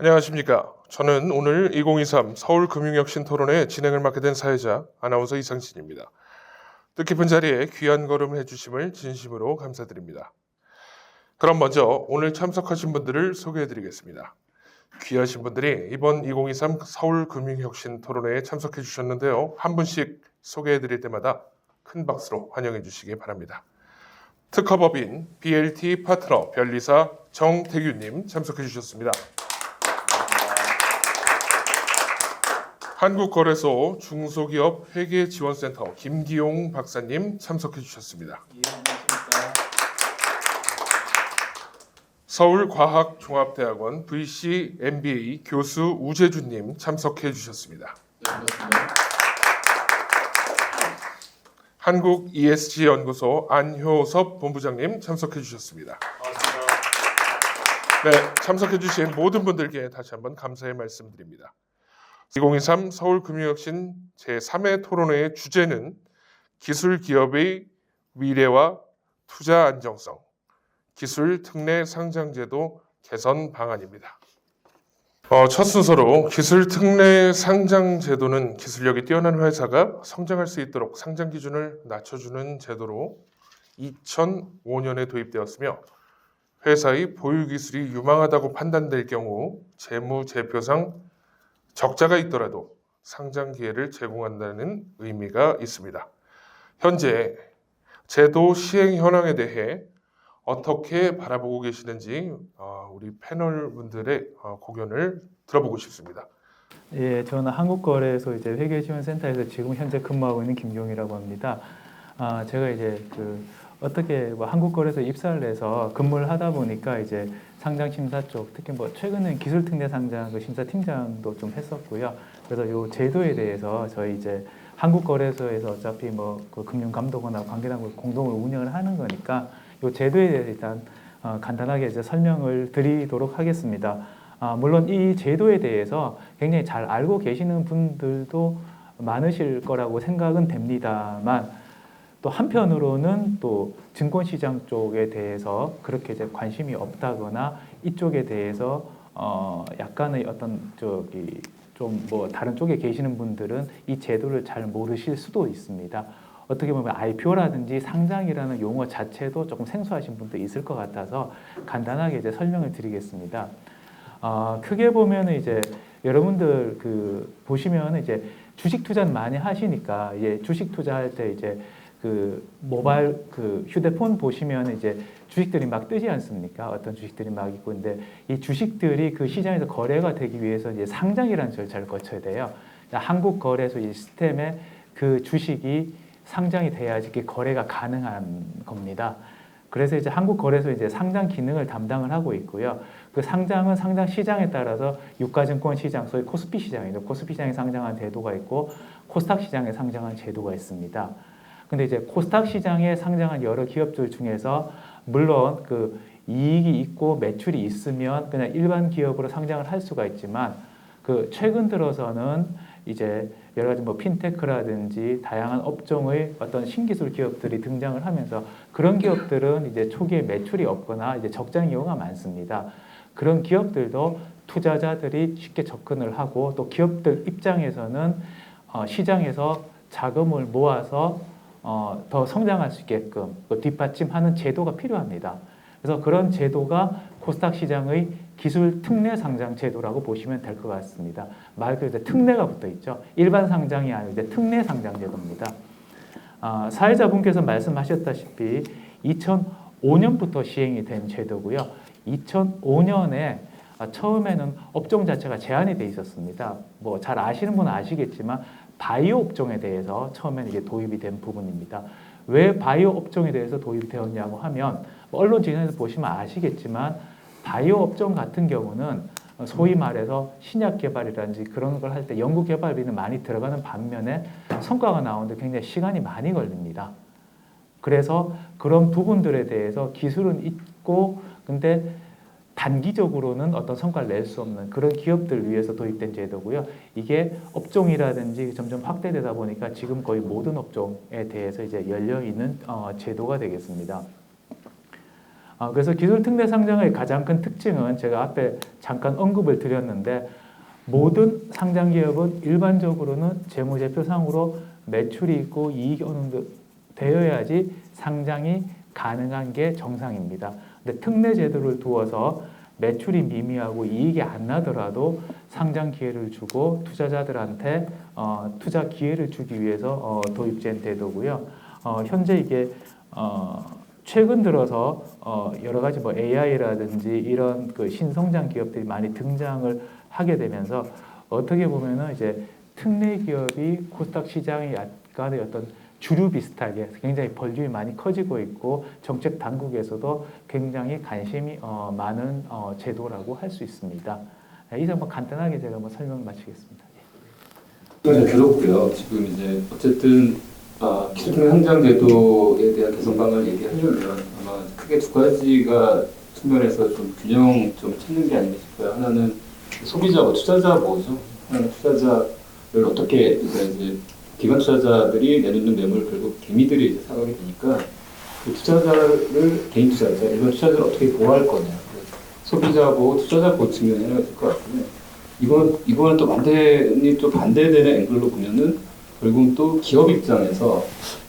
안녕하십니까. 저는 오늘 2023 서울금융혁신토론회 진행을 맡게 된 사회자 아나운서 이상진입니다. 뜻깊은 자리에 귀한 걸음 해주심을 진심으로 감사드립니다. 그럼 먼저 오늘 참석하신 분들을 소개해드리겠습니다. 귀하신 분들이 이번 2023 서울금융혁신토론회에 참석해 주셨는데요. 한 분씩 소개해드릴 때마다 큰 박수로 환영해 주시기 바랍니다. 특허법인 BLT 파트너 변리사 정태규님 참석해 주셨습니다. 한국거래소 중소기업 회계지원센터 김기용 박사님 참석해 주셨습니다. 예, 안녕하십니까. 서울과학종합대학원 VC MBA 교수 우재준님 참석해 주셨습니다. 네, 반갑습니다. 한국 ESG연구소 안효섭 본부장님 참석해 주셨습니다. 반갑습니다. 네, 참석해 주신 모든 분들께 다시 한번 감사의 말씀드립니다. 2023 서울금융혁신 제3회 토론회의 주제는 기술기업의 미래와 투자 안정성, 기술 특례 상장제도 개선 방안입니다. 첫 순서로 기술 특례 상장제도는 기술력이 뛰어난 회사가 성장할 수 있도록 상장 기준을 낮춰주는 제도로 2005년에 도입되었으며 회사의 보유 기술이 유망하다고 판단될 경우 재무제표상 적자가 있더라도 상장 기회를 제공한다는 의미가 있습니다. 현재 제도 시행 현황에 대해 어떻게 바라보고 계시는지 우리 패널 분들의 고견을 들어보고 싶습니다. 예, 저는 한국거래소 회계지원센터에서 지금 현재 근무하고 있는 김기용이라고 합니다. 제가 어떻게 한국거래소 입사를 해서 근무를 하다 보니까 상장 심사 쪽, 특히 최근에 기술특례 상장 심사팀장도 좀 했었고요. 그래서 이 제도에 대해서 저희 한국거래소에서 어차피 그 금융감독원하고 관계당국 공동으로 운영을 하는 거니까 이 제도에 대해서 일단 간단하게 설명을 드리도록 하겠습니다. 물론 이 제도에 대해서 굉장히 잘 알고 계시는 분들도 많으실 거라고 생각은 됩니다만 또 한편으로는 또 증권시장 쪽에 대해서 그렇게 관심이 없다거나 이쪽에 대해서 약간의 어떤 다른 쪽에 계시는 분들은 이 제도를 잘 모르실 수도 있습니다. 어떻게 보면 IPO라든지 상장이라는 용어 자체도 조금 생소하신 분도 있을 것 같아서 간단하게 설명을 드리겠습니다. 크게 보면 여러분들 보시면 주식 투자는 많이 하시니까 주식 투자할 때 모바일 휴대폰 보시면 주식들이 막 뜨지 않습니까? 어떤 주식들이 막 있고, 근데 이 주식들이 그 시장에서 거래가 되기 위해서 상장이라는 절차를 거쳐야 돼요. 한국거래소 이 시스템에 그 주식이 상장이 돼야지 이게 거래가 가능한 겁니다. 그래서 한국거래소 상장 기능을 담당을 하고 있고요. 그 상장은 상장 시장에 따라서 유가증권 시장, 소위 코스피 시장이죠. 코스피 시장에 상장한 제도가 있고 코스닥 시장에 상장한 제도가 있습니다. 근데 코스닥 시장에 상장한 여러 기업들 중에서 물론 그 이익이 있고 매출이 있으면 그냥 일반 기업으로 상장을 할 수가 있지만 최근 들어서는 여러 가지 핀테크라든지 다양한 업종의 어떤 신기술 기업들이 등장을 하면서 그런 기업들은 초기에 매출이 없거나 적자인 경우가 많습니다. 그런 기업들도 투자자들이 쉽게 접근을 하고 또 기업들 입장에서는 시장에서 자금을 모아서 더 성장할 수 있게끔 뒷받침하는 제도가 필요합니다. 그래서 그런 제도가 코스닥 시장의 기술 특례 상장 제도라고 보시면 될 것 같습니다. 말 그대로 특례가 붙어 있죠. 일반 상장이 아니고 특례 상장 제도입니다. 사회자분께서 말씀하셨다시피 2005년부터 시행이 된 제도고요. 2005년에 처음에는 업종 자체가 제한이 돼 있었습니다. 잘 아시는 분은 아시겠지만 바이오 업종에 대해서 처음에는 이게 도입이 된 부분입니다. 왜 바이오 업종에 대해서 도입이 되었냐고 하면 언론 진행에서 보시면 아시겠지만 바이오 업종 같은 경우는 소위 말해서 신약 개발이라든지 그런 걸 할 때 연구 개발비는 많이 들어가는 반면에 성과가 나오는데 굉장히 시간이 많이 걸립니다. 그래서 그런 부분들에 대해서 기술은 있고 근데 단기적으로는 어떤 성과를 낼 수 없는 그런 기업들을 위해서 도입된 제도고요. 이게 업종이라든지 점점 확대되다 보니까 지금 거의 모든 업종에 대해서 열려 있는 제도가 되겠습니다. 그래서 기술 특례 상장의 가장 큰 특징은 제가 앞에 잠깐 언급을 드렸는데 모든 상장 기업은 일반적으로는 재무제표상으로 매출이 있고 이익이 어느 정도 되어야지 상장이 가능한 게 정상입니다. 근데 특례 제도를 두어서 매출이 미미하고 이익이 안 나더라도 상장 기회를 주고 투자자들한테 투자 기회를 주기 위해서 도입된 제도고요. 현재 이게 최근 들어서 여러 가지 뭐 AI라든지 이런 그 신성장 기업들이 많이 등장을 하게 되면서 어떻게 보면은 이제 특례 기업이 코스닥 시장의 약간의 어떤 주류 비슷하게 굉장히 벌점이 많이 커지고 있고 정책 당국에서도 굉장히 관심이 많은 제도라고 할 수 있습니다. 이상 뭐 간단하게 제가 뭐 설명 마치겠습니다. 잘 들었고요. 지금 이제 어쨌든 기술 상장 제도에 대한 개선 방안을 얘기하려면 아마 크게 두 가지가 측면에서 좀 균형 좀 찾는 게 아닌가 싶어요. 하나는 소비자와 투자자 보호죠. 하나는 투자자를 어떻게 이제 기관 투자자들이 내놓는 매물을 결국 개미들이 이제 사가게 되니까 그 투자자를 개인 투자자, 일반 투자자를 어떻게 보호할 거냐. 소비자 보호, 투자자 보호 측면이 하나가 될 것 같고요. 이거는 또 완전히 또 반대되는 앵글로 보면은 결국은 또 기업 입장에서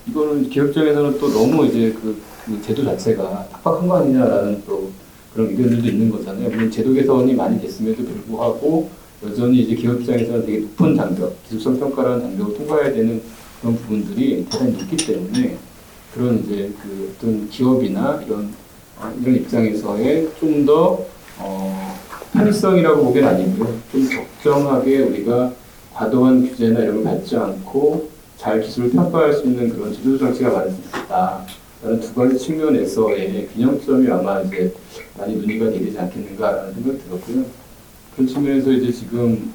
이거는 기업 입장에서는 또 너무 이제 그 제도 자체가 팍팍한 거 아니냐라는 또 그런 의견들도 있는 거잖아요. 물론 제도 개선이 많이 됐음에도 불구하고 여전히 이제 기업 입장에서는 되게 높은 장벽, 기술성 평가라는 장벽을 통과해야 되는 그런 부분들이 대단히 높기 때문에 그런 이제 그 어떤 기업이나 이런 입장에서의 좀 더 편의성이라고 보기엔 아니고요. 좀 적정하게 우리가 과도한 규제나 이런 걸 받지 않고 잘 기술을 평가할 수 있는 그런 제도 정치가 많을 수 있다라는 두 가지 측면에서의 균형점이 아마 이제 많이 논의가 되지 않겠는가라는 생각이 들었고요. 그런 측면에서 이제 지금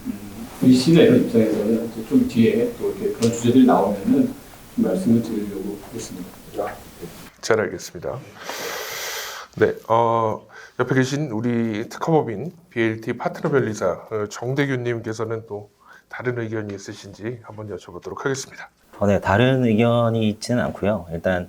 VC나 이런 입장에서는 이제 좀 뒤에 또 이렇게 그런 주제들이 나오면은 좀 말씀을 드리려고 하겠습니다. 잘 알겠습니다. 네, 옆에 계신 우리 특허법인 BLT 파트너 변리사 정대균님께서는 또 다른 의견이 있으신지 한번 여쭤보도록 하겠습니다. 네, 다른 의견이 있지는 않고요. 일단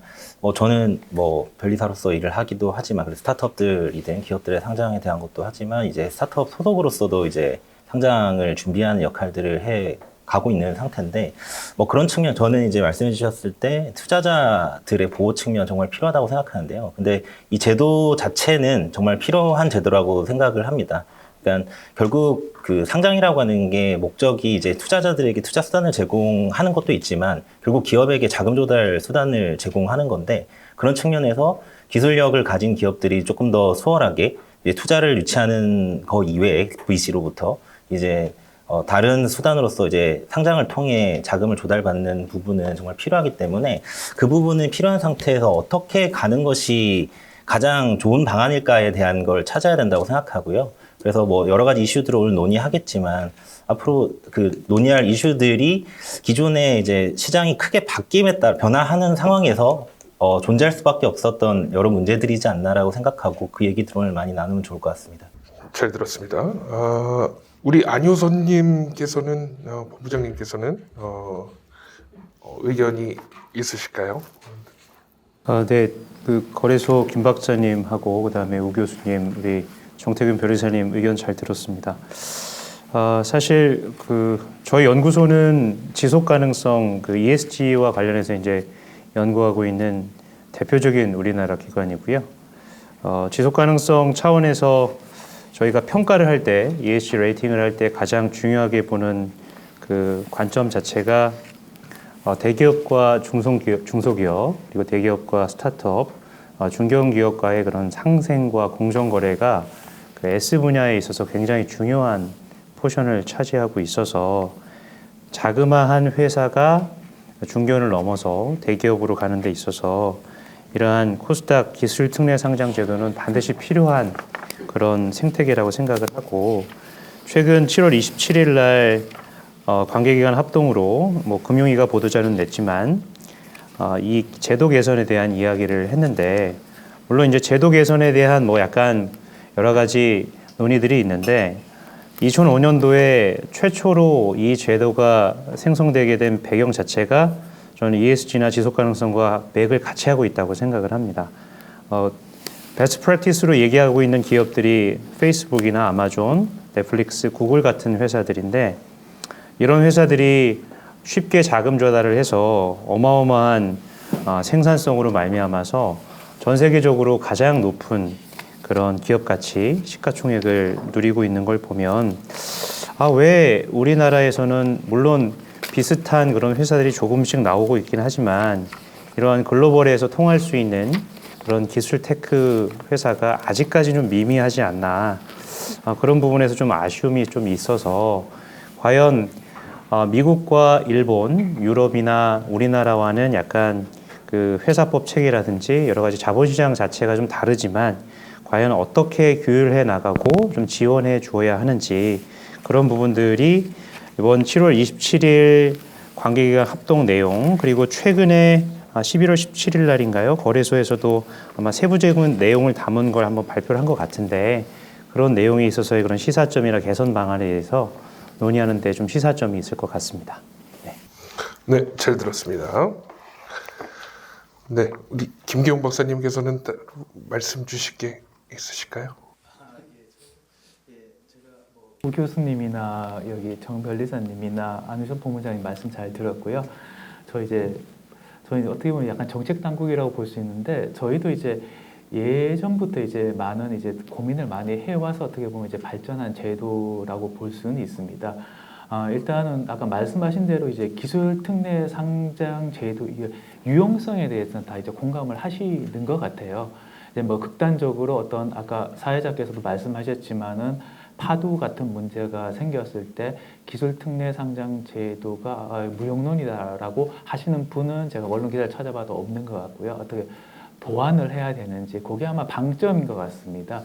저는 뭐 변리사로서 일을 하기도 하지만 그래서 스타트업들이든 기업들의 상장에 대한 것도 하지만 이제 스타트업 소속으로서도 이제 상장을 준비하는 역할들을 해 가고 있는 상태인데 뭐 그런 측면 저는 이제 말씀해 주셨을 때 투자자들의 보호 측면 정말 필요하다고 생각하는데요. 근데 이 제도 자체는 정말 필요한 제도라고 생각을 합니다. 그러니까 결국 그 상장이라고 하는 게 목적이 이제 투자자들에게 투자 수단을 제공하는 것도 있지만 결국 기업에게 자금 조달 수단을 제공하는 건데 그런 측면에서 기술력을 가진 기업들이 조금 더 수월하게 이제 투자를 유치하는 거 이외에 VC로부터 이제 다른 수단으로서 이제 상장을 통해 자금을 조달받는 부분은 정말 필요하기 때문에 그 부분은 필요한 상태에서 어떻게 가는 것이 가장 좋은 방안일까에 대한 걸 찾아야 된다고 생각하고요. 그래서 뭐 여러 가지 이슈들을 오늘 논의하겠지만 앞으로 그 논의할 이슈들이 기존에 이제 시장이 크게 바뀜에 따라 변화하는 상황에서 존재할 수밖에 없었던 여러 문제들이지 않나라고 생각하고 그 얘기들 오늘 많이 나누면 좋을 것 같습니다. 잘 들었습니다. 우리 안효선님께서는 본부장님께서는 의견이 있으실까요? 네, 그 거래소 김 박사님하고 그다음에 우 교수님, 우리 정태균 변호사님 의견 잘 들었습니다. 사실 그 저희 연구소는 지속 가능성 그 ESG와 관련해서 이제 연구하고 있는 대표적인 우리나라 기관이고요. 지속 가능성 차원에서 저희가 평가를 할 때 ESG 레이팅을 할 때 가장 중요하게 보는 그 관점 자체가 대기업과 중소기업 그리고 대기업과 스타트업, 중견기업과의 그런 상생과 공정 거래가 그 S 분야에 있어서 굉장히 중요한 포션을 차지하고 있어서 자그마한 회사가 중견을 넘어서 대기업으로 가는 데 있어서 이러한 코스닥 기술 특례 상장 제도는 반드시 필요한 그런 생태계라고 생각을 하고 최근 7월 27일 날 관계기관 합동으로 뭐 금융위가 보도자료는 냈지만 이 제도 개선에 대한 이야기를 했는데 물론 이제 제도 개선에 대한 뭐 약간 여러 가지 논의들이 있는데 2005년도에 최초로 이 제도가 생성되게 된 배경 자체가 저는 ESG나 지속 가능성과 맥을 같이 하고 있다고 생각을 합니다. 베스트 프랙티스로 얘기하고 있는 기업들이 페이스북이나 아마존, 넷플릭스, 구글 같은 회사들인데 이런 회사들이 쉽게 자금 조달을 해서 어마어마한 생산성으로 말미암아서 전 세계적으로 가장 높은 그런 기업 가치, 시가총액을 누리고 있는 걸 보면 왜 우리나라에서는 물론 비슷한 그런 회사들이 조금씩 나오고 있긴 하지만 이러한 글로벌에서 통할 수 있는 그런 기술 테크 회사가 아직까지 좀 미미하지 않나 그런 부분에서 좀 아쉬움이 좀 있어서 과연 미국과 일본, 유럽이나 우리나라와는 약간 그 회사법 체계라든지 여러 가지 자본시장 자체가 좀 다르지만 과연 어떻게 규율해 나가고 좀 지원해 주어야 하는지 그런 부분들이 이번 7월 27일 관계기관 합동 내용 그리고 최근에 11월 17일 날인가요? 거래소에서도 아마 세부적인 내용을 담은 걸 한번 발표를 한 것 같은데 그런 내용에 있어서의 그런 시사점이나 개선 방안에 대해서 논의하는 데 좀 시사점이 있을 것 같습니다. 네, 잘 들었습니다. 네, 우리 김기용 박사님께서는 따로 말씀 주실 게 있으실까요? 우 교수님이나 여기 정 변리사님이나 안우섭 본부장님 말씀 잘 들었고요. 저희 어떻게 보면 약간 정책 당국이라고 볼 수 있는데 저희도 이제 예전부터 이제 많은 이제 고민을 많이 해와서 어떻게 보면 이제 발전한 제도라고 볼 수는 있습니다. 일단은 아까 말씀하신 대로 이제 기술 특례 상장 제도 유용성에 대해서는 다 이제 공감을 하시는 것 같아요. 이제 뭐 극단적으로 어떤 아까 사회자께서도 말씀하셨지만은 파도 같은 문제가 생겼을 때 기술 특례 상장 제도가 무용론이다라고 하시는 분은 제가 언론 기사를 찾아봐도 없는 것 같고요. 어떻게 보완을 해야 되는지 그게 아마 방점인 것 같습니다.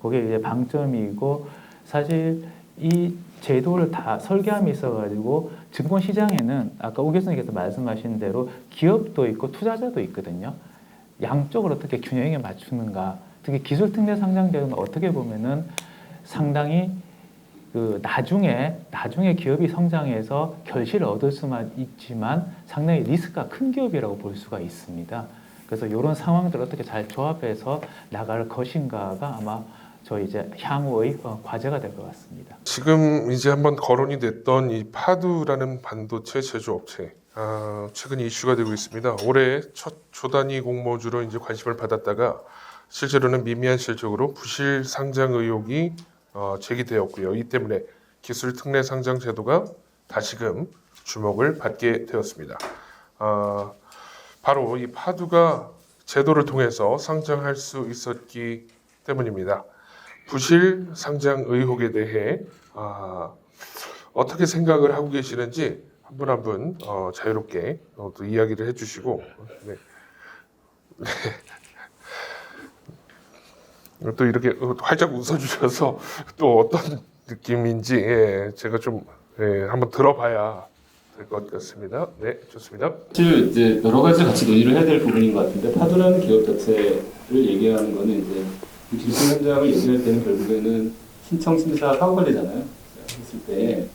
그게 이제 방점이고 사실 이 제도를 다 설계함이 있어가지고 증권 시장에는 아까 우 교수님께서 말씀하신 대로 기업도 있고 투자자도 있거든요. 양쪽을 어떻게 균형에 맞추는가. 특히 기술 특례 상장 제도는 어떻게 보면은 상당히 그 나중에 기업이 성장해서 결실을 얻을 수만 있지만 상당히 리스크가 큰 기업이라고 볼 수가 있습니다. 그래서 이런 상황들을 어떻게 잘 조합해서 나갈 것인가가 아마 저희 이제 향후의 과제가 될 것 같습니다. 지금 이제 한번 거론이 됐던 이 파두라는 반도체 제조업체, 최근 이슈가 되고 있습니다. 올해 첫 초단위 공모주로 이제 관심을 받았다가 실제로는 미미한 실적으로 부실 상장 의혹이 제기되었고요. 이 때문에 기술 특례 상장 제도가 다시금 주목을 받게 되었습니다. 바로 이 파두가 제도를 통해서 상장할 수 있었기 때문입니다. 부실 상장 의혹에 대해 어떻게 생각을 하고 계시는지 한 분 한 분 자유롭게 또 이야기를 해주시고 네. 또 이렇게 활짝 웃어주셔서 또 어떤 느낌인지 제가 좀 한번 들어봐야 될 것 같습니다. 네, 좋습니다. 사실 이제 여러 가지 같이 논의를 해야 될 부분인 것 같은데 파도라는 기업 자체를 얘기하는 거는 이제 기술 현장을 얘기할 때는 결국에는 신청 심사 사후 관리잖아요. 했을 때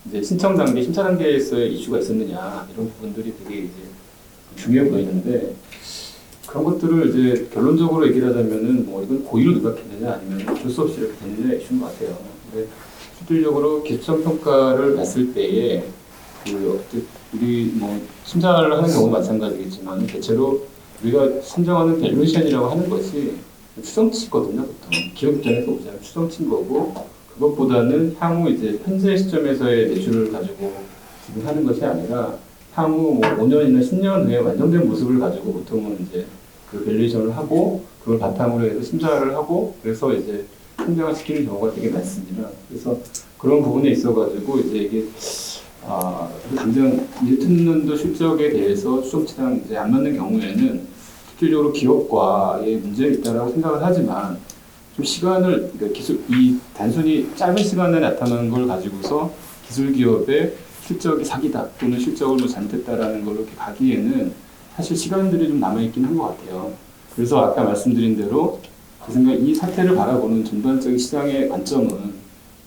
이제 신청 단계, 심사 단계에서의 이슈가 있었느냐 이런 부분들이 되게 이제 중요해 보이는데 그런 것들을 이제 결론적으로 얘기를 하자면은 뭐 이건 고의로 누락했느냐 아니면 어쩔 수 없이 이렇게 됐느냐 이슈인 것 같아요. 근데 실질적으로 기술성 평가를 봤을 때에 우리 뭐 심사를 하는 경우 마찬가지겠지만 대체로 우리가 선정하는 밸류에이션이라고 하는 것이 추정치거든요. 보통 기업 입장에서 보자면 추정치인 거고 그것보다는 향후 이제 현재 시점에서의 매출을 가지고 지금 하는 것이 아니라 향후 뭐 5년이나 10년 후에 완성된 모습을 가지고 보통은 이제 그 밸류에이션을 하고 그걸 바탕으로 해서 심사를 하고 그래서 이제 상장을 시키는 경우가 되게 많습니다. 그래서 그런 부분에 있어가지고 이제 이게 당장 1년도 실적에 대해서 추정치랑 이제 안 맞는 경우에는 실질적으로 기업과의 문제가 있다라고 생각을 하지만 좀 시간을 그러니까 단순히 짧은 시간에 나타나는 걸 가지고서 기술 기업의 실적이 사기다 또는 실적을 뭐 잘못했다라는 걸로 이렇게 가기에는 사실 시간들이 좀 남아있긴 한 것 같아요. 그래서 아까 말씀드린 대로 제 생각에 이 사태를 바라보는 전반적인 시장의 관점은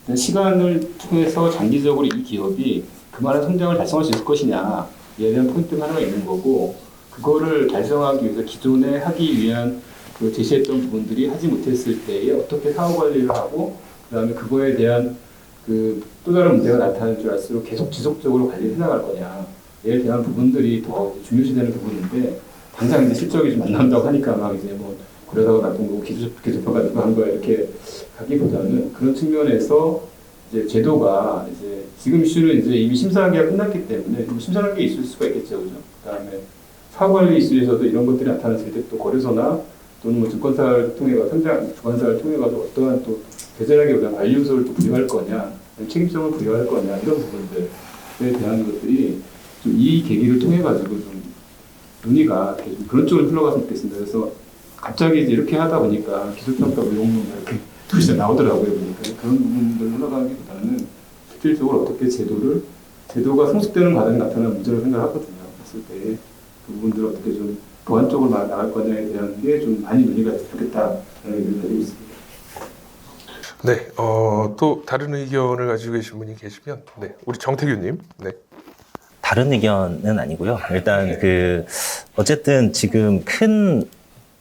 일단 시간을 통해서 장기적으로 이 기업이 그만한 성장을 달성할 수 있을 것이냐에 대한 포인트가 하나 있는 거고 그거를 달성하기 위해서 기존에 하기 위한 그 제시했던 부분들이 하지 못했을 때에 어떻게 사후 관리를 하고 그다음에 그거에 대한 그 또 다른 문제가 나타날 줄 알수록 계속 지속적으로 관리를 해나갈 거냐에 대한 부분들이 더 중요시되는 부분인데 당장 이제 실적이 좀 안 나온다고 하니까 막 이제 뭐 그러다가 나쁜 거고 기술평가가지고 한 거야 이렇게 하기보다는 그런 측면에서 이제 제도가 이제 지금 이슈는 이제 이미 심사하기가 끝났기 때문에 좀 심사하는 게 있을 수가 있겠죠, 그죠? 그다음에 사후 관리 이슈에서도 이런 것들이 나타났을 때 또 거래소나 또는 뭐 증권사를 통해서 상장 주관사를 통해 가지고 어떠한 또 대전하기보다 관리 요소를 또 부여할 거냐, 책임성을 부여할 거냐 이런 부분들에 대한 것들이 좀 이 계기를 통해 가지고 좀 논의가 좀 그런 쪽으로 흘러갔으면 좋겠습니다. 그래서 갑자기 이제 이렇게 하다 보니까 기술평가 외용문 이렇게 둘이 나오더라고요. 보니까 그런 부분들 흘러가기보다는 실질적으로 어떻게 제도가 성숙되는 과정에 나타나는 문제로 생각하거든요. 했을 때 그 부분들을 어떻게 좀 보완적으로 나갈 거냐에 대한 게 좀 많이 논의가 됐으면 좋겠다라는 의견을 가지고 있습니다. 네, 또 다른 의견을 가지고 계신 분이 계시면, 네, 우리 정태규님, 네. 다른 의견은 아니고요. 일단 어쨌든 지금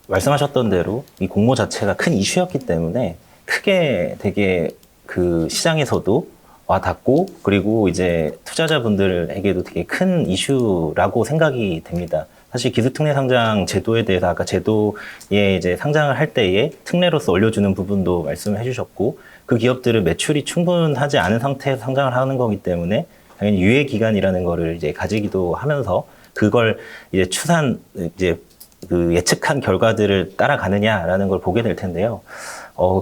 말씀하셨던 대로 이 공모 자체가 큰 이슈였기 때문에 크게 되게 그 시장에서도 와닿고 그리고 이제 투자자분들에게도 되게 큰 이슈라고 생각이 됩니다. 사실 기술특례 상장 제도에 대해서 아까 제도에 이제 상장을 할 때에 특례로서 올려주는 부분도 말씀을 해주셨고 그 기업들은 매출이 충분하지 않은 상태에서 상장을 하는 거기 때문에 당연히 유예 기간이라는 거를 이제 가지기도 하면서 그걸 이제 그 예측한 결과들을 따라가느냐라는 걸 보게 될 텐데요.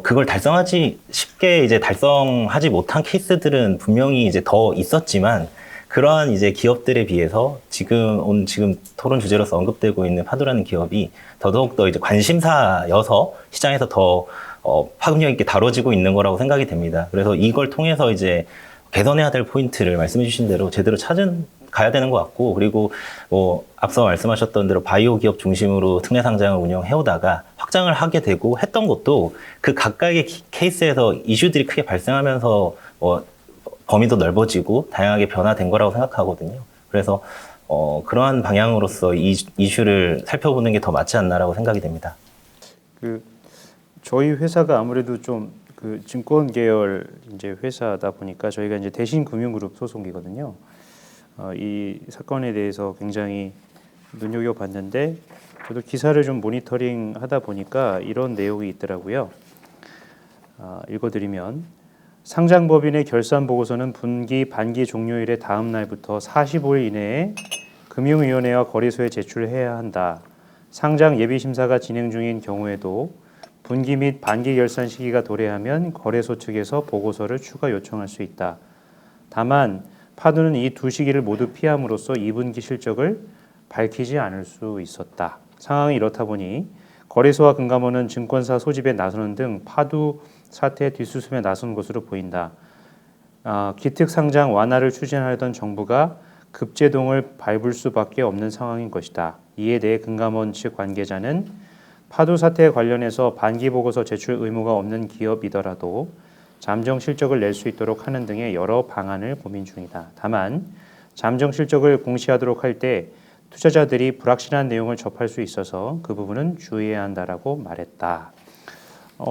그걸 쉽게 이제 달성하지 못한 케이스들은 분명히 이제 더 있었지만 그러한 이제 기업들에 비해서 지금 토론 주제로서 언급되고 있는 파도라는 기업이 더더욱더 이제 관심사여서 시장에서 더 파급력 있게 다뤄지고 있는 거라고 생각이 됩니다. 그래서 이걸 통해서 이제 개선해야 될 포인트를 말씀해 주신 대로 제대로 가야 되는 것 같고, 그리고 앞서 말씀하셨던 대로 바이오 기업 중심으로 특례 상장을 운영해 오다가 확장을 하게 되고 했던 것도 그 각각의 케이스에서 이슈들이 크게 발생하면서 범위도 넓어지고 다양하게 변화된 거라고 생각하거든요. 그래서 그러한 방향으로서 이슈를 살펴보는 게 더 맞지 않나라고 생각이 됩니다. 저희 회사가 아무래도 좀 증권 계열 이제 회사다 보니까 저희가 이제 대신금융그룹 소속이거든요. 이 사건에 대해서 굉장히 눈여겨봤는데 저도 기사를 좀 모니터링하다 보니까 이런 내용이 있더라고요. 읽어드리면 상장법인의 결산보고서는 분기, 반기 종료일의 다음 날부터 45일 이내에 금융위원회와 거래소에 제출해야 한다. 상장 예비심사가 진행 중인 경우에도 분기 및 반기 결산 시기가 도래하면 거래소 측에서 보고서를 추가 요청할 수 있다. 다만 파두는 이 두 시기를 모두 피함으로써 2분기 실적을 밝히지 않을 수 있었다. 상황이 이렇다 보니 거래소와 금감원은 증권사 소집에 나서는 등 파두 사태 뒷수습에 나선 것으로 보인다. 기특 상장 완화를 추진하려던 정부가 급제동을 밟을 수밖에 없는 상황인 것이다. 이에 대해 금감원 측 관계자는 파두 사태에 관련해서 반기 보고서 제출 의무가 없는 기업이더라도 잠정 실적을 낼 수 있도록 하는 등의 여러 방안을 고민 중이다. 다만 잠정 실적을 공시하도록 할 때 투자자들이 불확실한 내용을 접할 수 있어서 그 부분은 주의해야 한다라고 말했다.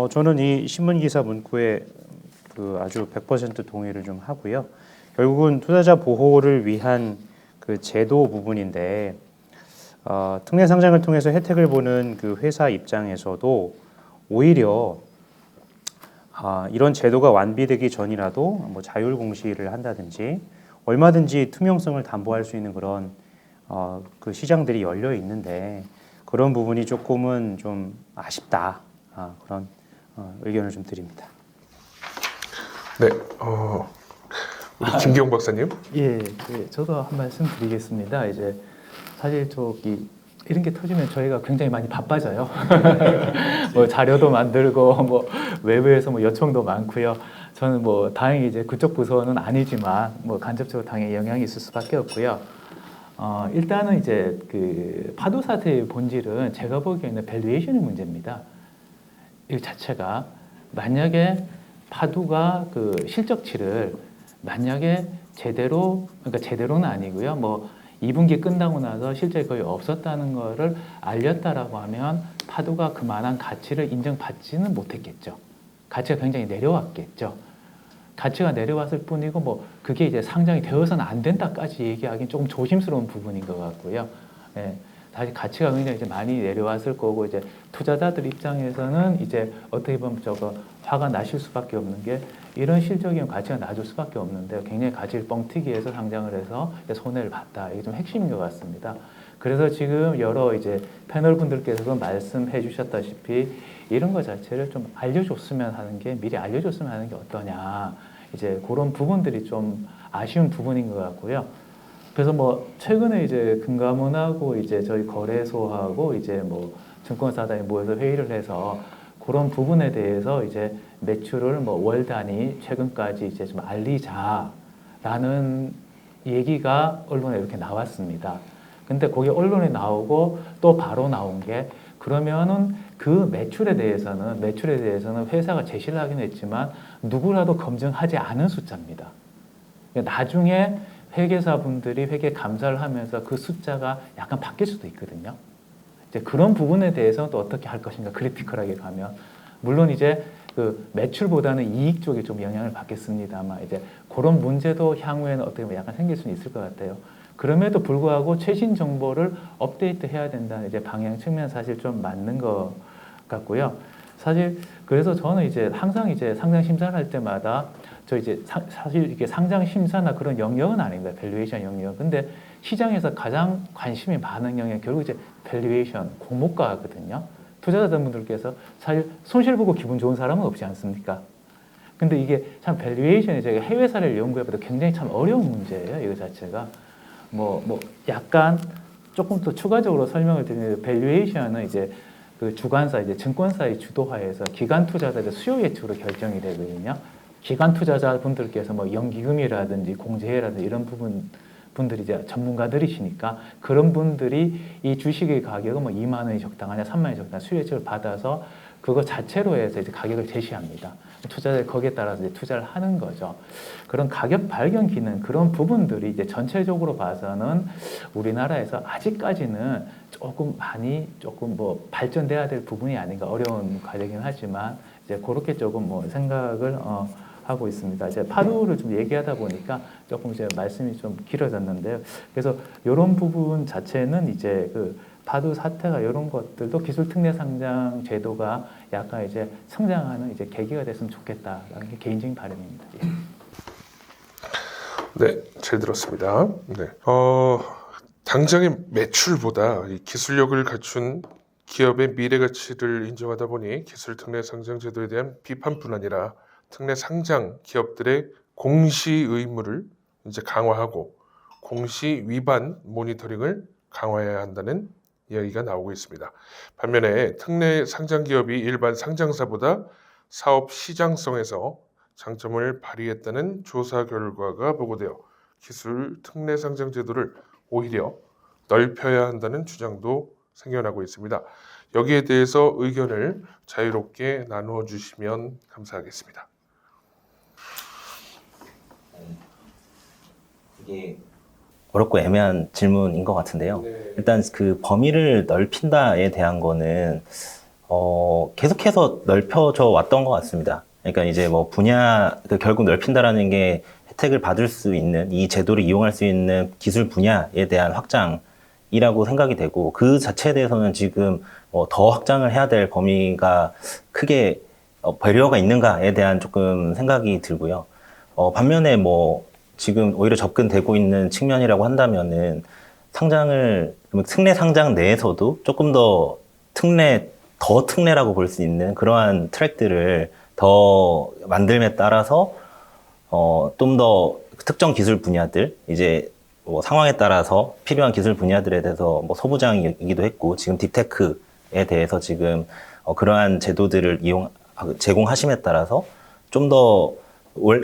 저는 이 신문 기사 문구에 아주 100% 동의를 좀 하고요. 결국은 투자자 보호를 위한 그 제도 부분인데 특례 상장을 통해서 혜택을 보는 그 회사 입장에서도 오히려 이런 제도가 완비되기 전이라도 뭐 자율 공시를 한다든지 얼마든지 투명성을 담보할 수 있는 그런 그 시장들이 열려 있는데 그런 부분이 조금은 좀 아쉽다. 그런 의견을 좀 드립니다. 네, 우리 김기용 박사님. 예, 저도 한 말씀 드리겠습니다. 이제 사실 이런 게 터지면 저희가 굉장히 많이 바빠져요. 뭐 자료도 만들고 뭐 외부에서 뭐 요청도 많고요. 저는 뭐 다행히 이제 그쪽 부서는 아니지만 뭐 간접적으로 당연히 영향이 있을 수밖에 없고요. 일단은 이제 그 파도 사태의 본질은 제가 보기에는 밸류에이션의 문제입니다. 이 자체가 만약에 파도가 그 실적치를 만약에 그러니까 제대로는 아니고요. 뭐 2분기 끝나고 나서 실적이 거의 없었다는 거를 알렸다라고 하면 파도가 그만한 가치를 인정받지는 못했겠죠. 가치가 굉장히 내려왔겠죠. 가치가 내려왔을 뿐이고 뭐 그게 이제 상장이 되어서는 안 된다까지 얘기하기는 조금 조심스러운 부분인 것 같고요. 예, 사실 가치가 굉장히 이제 많이 내려왔을 거고 이제 투자자들 입장에서는 이제 어떻게 보면 저거 화가 나실 수밖에 없는 게 이런 실적이면 가치가 낮을 수밖에 없는데 굉장히 가치를 뻥튀기해서 상장을 해서 손해를 봤다. 이게 좀 핵심인 것 같습니다. 그래서 지금 여러 이제 패널 분들께서도 말씀해 주셨다시피 이런 것 자체를 좀 알려줬으면 하는 게 미리 알려줬으면 하는 게 어떠냐. 이제 그런 부분들이 좀 아쉬운 부분인 것 같고요. 그래서 뭐 최근에 이제 금감원하고 이제 저희 거래소하고 이제 뭐 증권사단이 모여서 회의를 해서 그런 부분에 대해서 이제 매출을 뭐 월 단위 최근까지 이제 좀 알리자라는 얘기가 언론에 이렇게 나왔습니다. 근데 거기 언론에 나오고 또 바로 나온 게 그러면은 그 매출에 대해서는 회사가 제시를 하긴 했지만 누구라도 검증하지 않은 숫자입니다. 나중에 회계사분들이 회계 감사를 하면서 그 숫자가 약간 바뀔 수도 있거든요. 이제 그런 부분에 대해서는 또 어떻게 할 것인가 크리티컬하게 가면 물론 이제 그 매출보다는 이익 쪽에 좀 영향을 받겠습니다만 이제 그런 문제도 향후에는 어떻게 보면 약간 생길 수는 있을 것 같아요. 그럼에도 불구하고 최신 정보를 업데이트해야 된다는 이제 방향 측면 사실 좀 맞는 것 같고요. 사실 그래서 저는 이제 항상 이제 상장 심사를 할 때마다 저 이제 사실 이게 상장 심사나 그런 영역은 아닙니다. 밸류에이션 영역. 근데 시장에서 가장 관심이 많은 영역 결국 이제 밸류에이션 공모가거든요. 투자자분들께서 사실 손실 보고 기분 좋은 사람은 없지 않습니까? 근데 이게 참 밸류에이션이 제가 해외 사례를 연구해봐도 굉장히 참 어려운 문제예요. 이거 자체가. 뭐 약간 조금 더 추가적으로 설명을 드리면 밸류에이션은 이제 그 주관사 이제 증권사의 주도하에서 기관 투자자들 수요 예측으로 결정이 되거든요. 기관 투자자분들께서 뭐 연기금이라든지 공제라든지 이런 분들이 이제 전문가들이시니까 그런 분들이 이 주식의 가격은 뭐 2만 원이 적당하냐, 3만 원이 적당하냐 수요 예측을 받아서 그거 자체로 해서 이제 가격을 제시합니다. 투자자들 거기에 따라서 이제 투자를 하는 거죠. 그런 가격 발견 기능 그런 부분들이 이제 전체적으로 봐서는 우리나라에서 아직까지는 조금 뭐 발전돼야 될 부분이 아닌가 어려운 과제이긴 하지만 이제 그렇게 조금 뭐 생각을 하고 있습니다. 이제 파도를 좀 얘기하다 보니까 조금 이제 말씀이 좀 길어졌는데요. 그래서 이런 부분 자체는 이제 그 파도 사태가 이런 것들도 기술 특례 상장 제도가 약간 이제 성장하는 이제 계기가 됐으면 좋겠다라는 게 개인적인 바람입니다. 예. 네, 잘 들었습니다. 네, 당장의 매출보다 이 기술력을 갖춘 기업의 미래 가치를 인정하다 보니 기술 특례 상장 제도에 대한 비판뿐 아니라 특례 상장 기업들의 공시 의무를 이제 강화하고 공시 위반 모니터링을 강화해야 한다는 이야기가 나오고 있습니다. 반면에 특례 상장 기업이 일반 상장사보다 사업 시장성에서 장점을 발휘했다는 조사 결과가 보고되어 기술 특례 상장 제도를 오히려 넓혀야 한다는 주장도 생겨나고 있습니다. 여기에 대해서 의견을 자유롭게 나누어 주시면 감사하겠습니다. 이게 어렵고 애매한 질문인 것 같은데요. 일단 그 범위를 넓힌다에 대한 거는 계속해서 넓혀져 왔던 것 같습니다. 그러니까 이제 뭐 결국 넓힌다라는 게 혜택을 받을 수 있는 이 제도를 이용할 수 있는 기술 분야에 대한 확장이라고 생각이 되고 그 자체에 대해서는 지금 더 확장을 해야 될 범위가 크게 배려가 있는가에 대한 조금 생각이 들고요. 반면에 뭐 지금 오히려 접근되고 있는 측면이라고 한다면은 특례 상장 내에서도 조금 더 특례라고 볼 수 있는 그러한 트랙들을 더 만듦에 따라서 좀 더 특정 기술 분야들 이제 뭐 상황에 따라서 필요한 기술 분야들에 대해서 뭐 소부장이기도 했고 지금 딥테크에 대해서 지금 그러한 제도들을 제공하심에 따라서 좀 더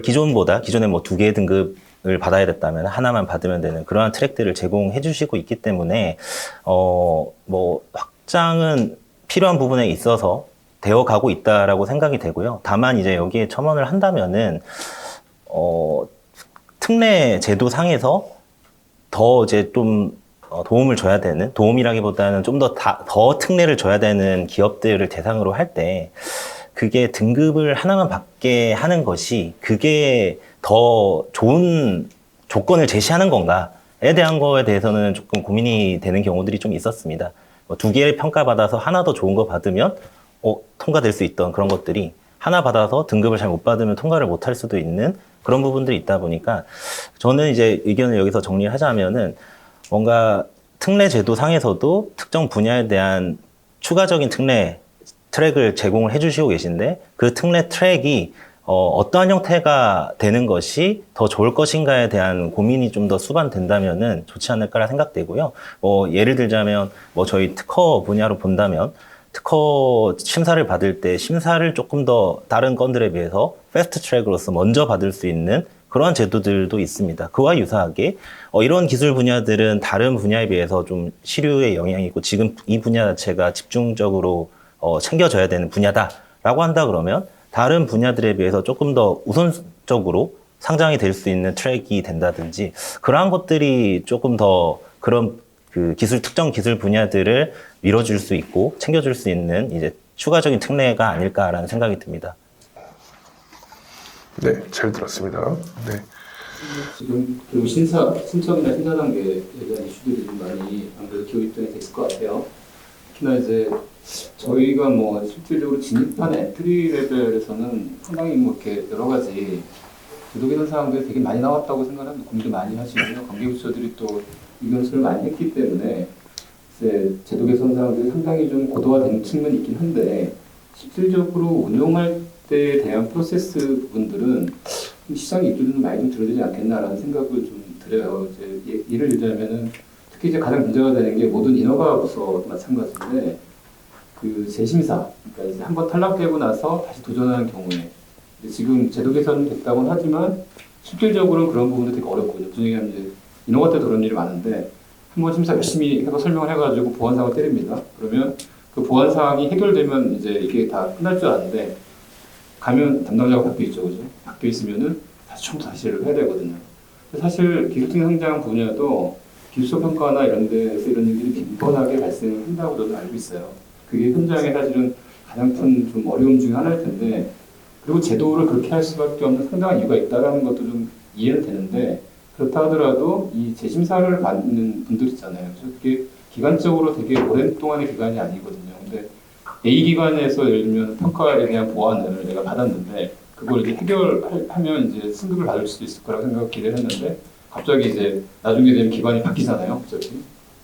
기존에 뭐 2개의 등급을 받아야 됐다면 하나만 받으면 되는 그러한 트랙들을 제공해 주시고 있기 때문에 뭐 확장은 필요한 부분에 있어서 되어 가고 있다라고 생각이 되고요. 다만 이제 여기에 첨언을 한다면은 특례 제도 상에서 더 이제 좀 도움을 줘야 되는, 도움이라기보다는 좀 더 특례를 줘야 되는 기업들을 대상으로 할 때 그게 등급을 하나만 받게 하는 것이 그게 더 좋은 조건을 제시하는 건가에 대한 거에 대해서는 조금 고민이 되는 경우들이 좀 있었습니다. 두 개를 평가받아서 하나 더 좋은 거 받으면 통과될 수 있던 그런 것들이 하나 받아서 등급을 잘 못 받으면 통과를 못 할 수도 있는 그런 부분들이 있다 보니까 저는 이제 의견을 여기서 정리를 하자면은 뭔가 특례 제도 상에서도 특정 분야에 대한 추가적인 특례 트랙을 제공을 해주시고 계신데 그 특례 트랙이 어떠한 형태가 되는 것이 더 좋을 것인가에 대한 고민이 좀 더 수반된다면은 좋지 않을까라 생각되고요. 예를 들자면 저희 특허 분야로 본다면 특허 심사를 받을 때 심사를 조금 더 다른 건들에 비해서 패스트 트랙으로서 먼저 받을 수 있는 그러한 제도들도 있습니다. 그와 유사하게 이런 기술 분야들은 다른 분야에 비해서 좀 시류의 영향이 있고 지금 이 분야 자체가 집중적으로 챙겨져야 되는 분야다라고 한다 그러면 다른 분야들에 비해서 조금 더 우선적으로 상장이 될 수 있는 트랙이 된다든지 그러한 것들이 조금 더 그런 그 특정 기술 분야들을 밀어줄 수 있고 챙겨줄 수 있는 이제 추가적인 특례가 아닐까라는 생각이 듭니다. 네, 잘 들었습니다. 네. 지금 그리고 신청이나 심사 단계에 대한 이슈들이 좀 많이 아무래도 기업입장에 됐을 것 같아요. 특히나 이제 저희가 실질적으로 진입한 엔트리 레벨에서는 상당히 이렇게 여러 가지 제도 개선 사항들이 되게 많이 나왔다고 생각합니다. 고민도 많이 하시고요. 관계부처들이 또 의견수를 많이 했기 때문에 이제 제도 개선 사항들이 상당히 좀 고도화된 측면이 있긴 한데 실질적으로 운용할 때에 대한 프로세스 부분들은 시장의 입지도 많이 좀 줄어들지 않겠나라는 생각을 좀 들어요. 이제 예를 들자면은 특히 이제 가장 문제가 되는 게 모든 인허가 부서도 마찬가지인데 그 재심사, 그러니까 이제 한번 탈락되고 나서 다시 도전하는 경우에 지금 제도 개선 됐다고는 하지만 실질적으로는 그런 부분도 되게 어렵거든요. 무슨 얘기하면 이제 인허가 때도 그런 일이 많은데 한번 심사 열심히 해서 설명을 해가지고 보완 사항을 때립니다. 그러면 그 보완 사항이 해결되면 이제 이게 다 끝날 줄 아는데 가면 담당자가 바뀌어 있죠, 그죠? 바뀌어 있으면은 다시 처음부터 다시를 해야 되거든요. 사실 기술특례 상장 분야도 기술적 평가나 이런 데서 이런 일들이 빈번하게 발생한다고 저도 알고 있어요. 그게 현장에 사실은 가장 큰 좀 어려움 중에 하나일 텐데 그리고 제도를 그렇게 할 수밖에 없는 상당한 이유가 있다는 것도 좀 이해는 되는데 그렇다 하더라도 이 재심사를 받는 분들 있잖아요. 그래서 그게 기간적으로 되게 오랜 동안의 기간이 아니거든요. 근데 A 기관에서 예를 들면 평가에 대한 보완을 내가 받았는데 그걸 이제 해결하면 이제 승급을 받을 수도 있을 거라고 생각 기대를 했는데 갑자기 이제 나중에 되면 기관이 바뀌잖아요. 갑자기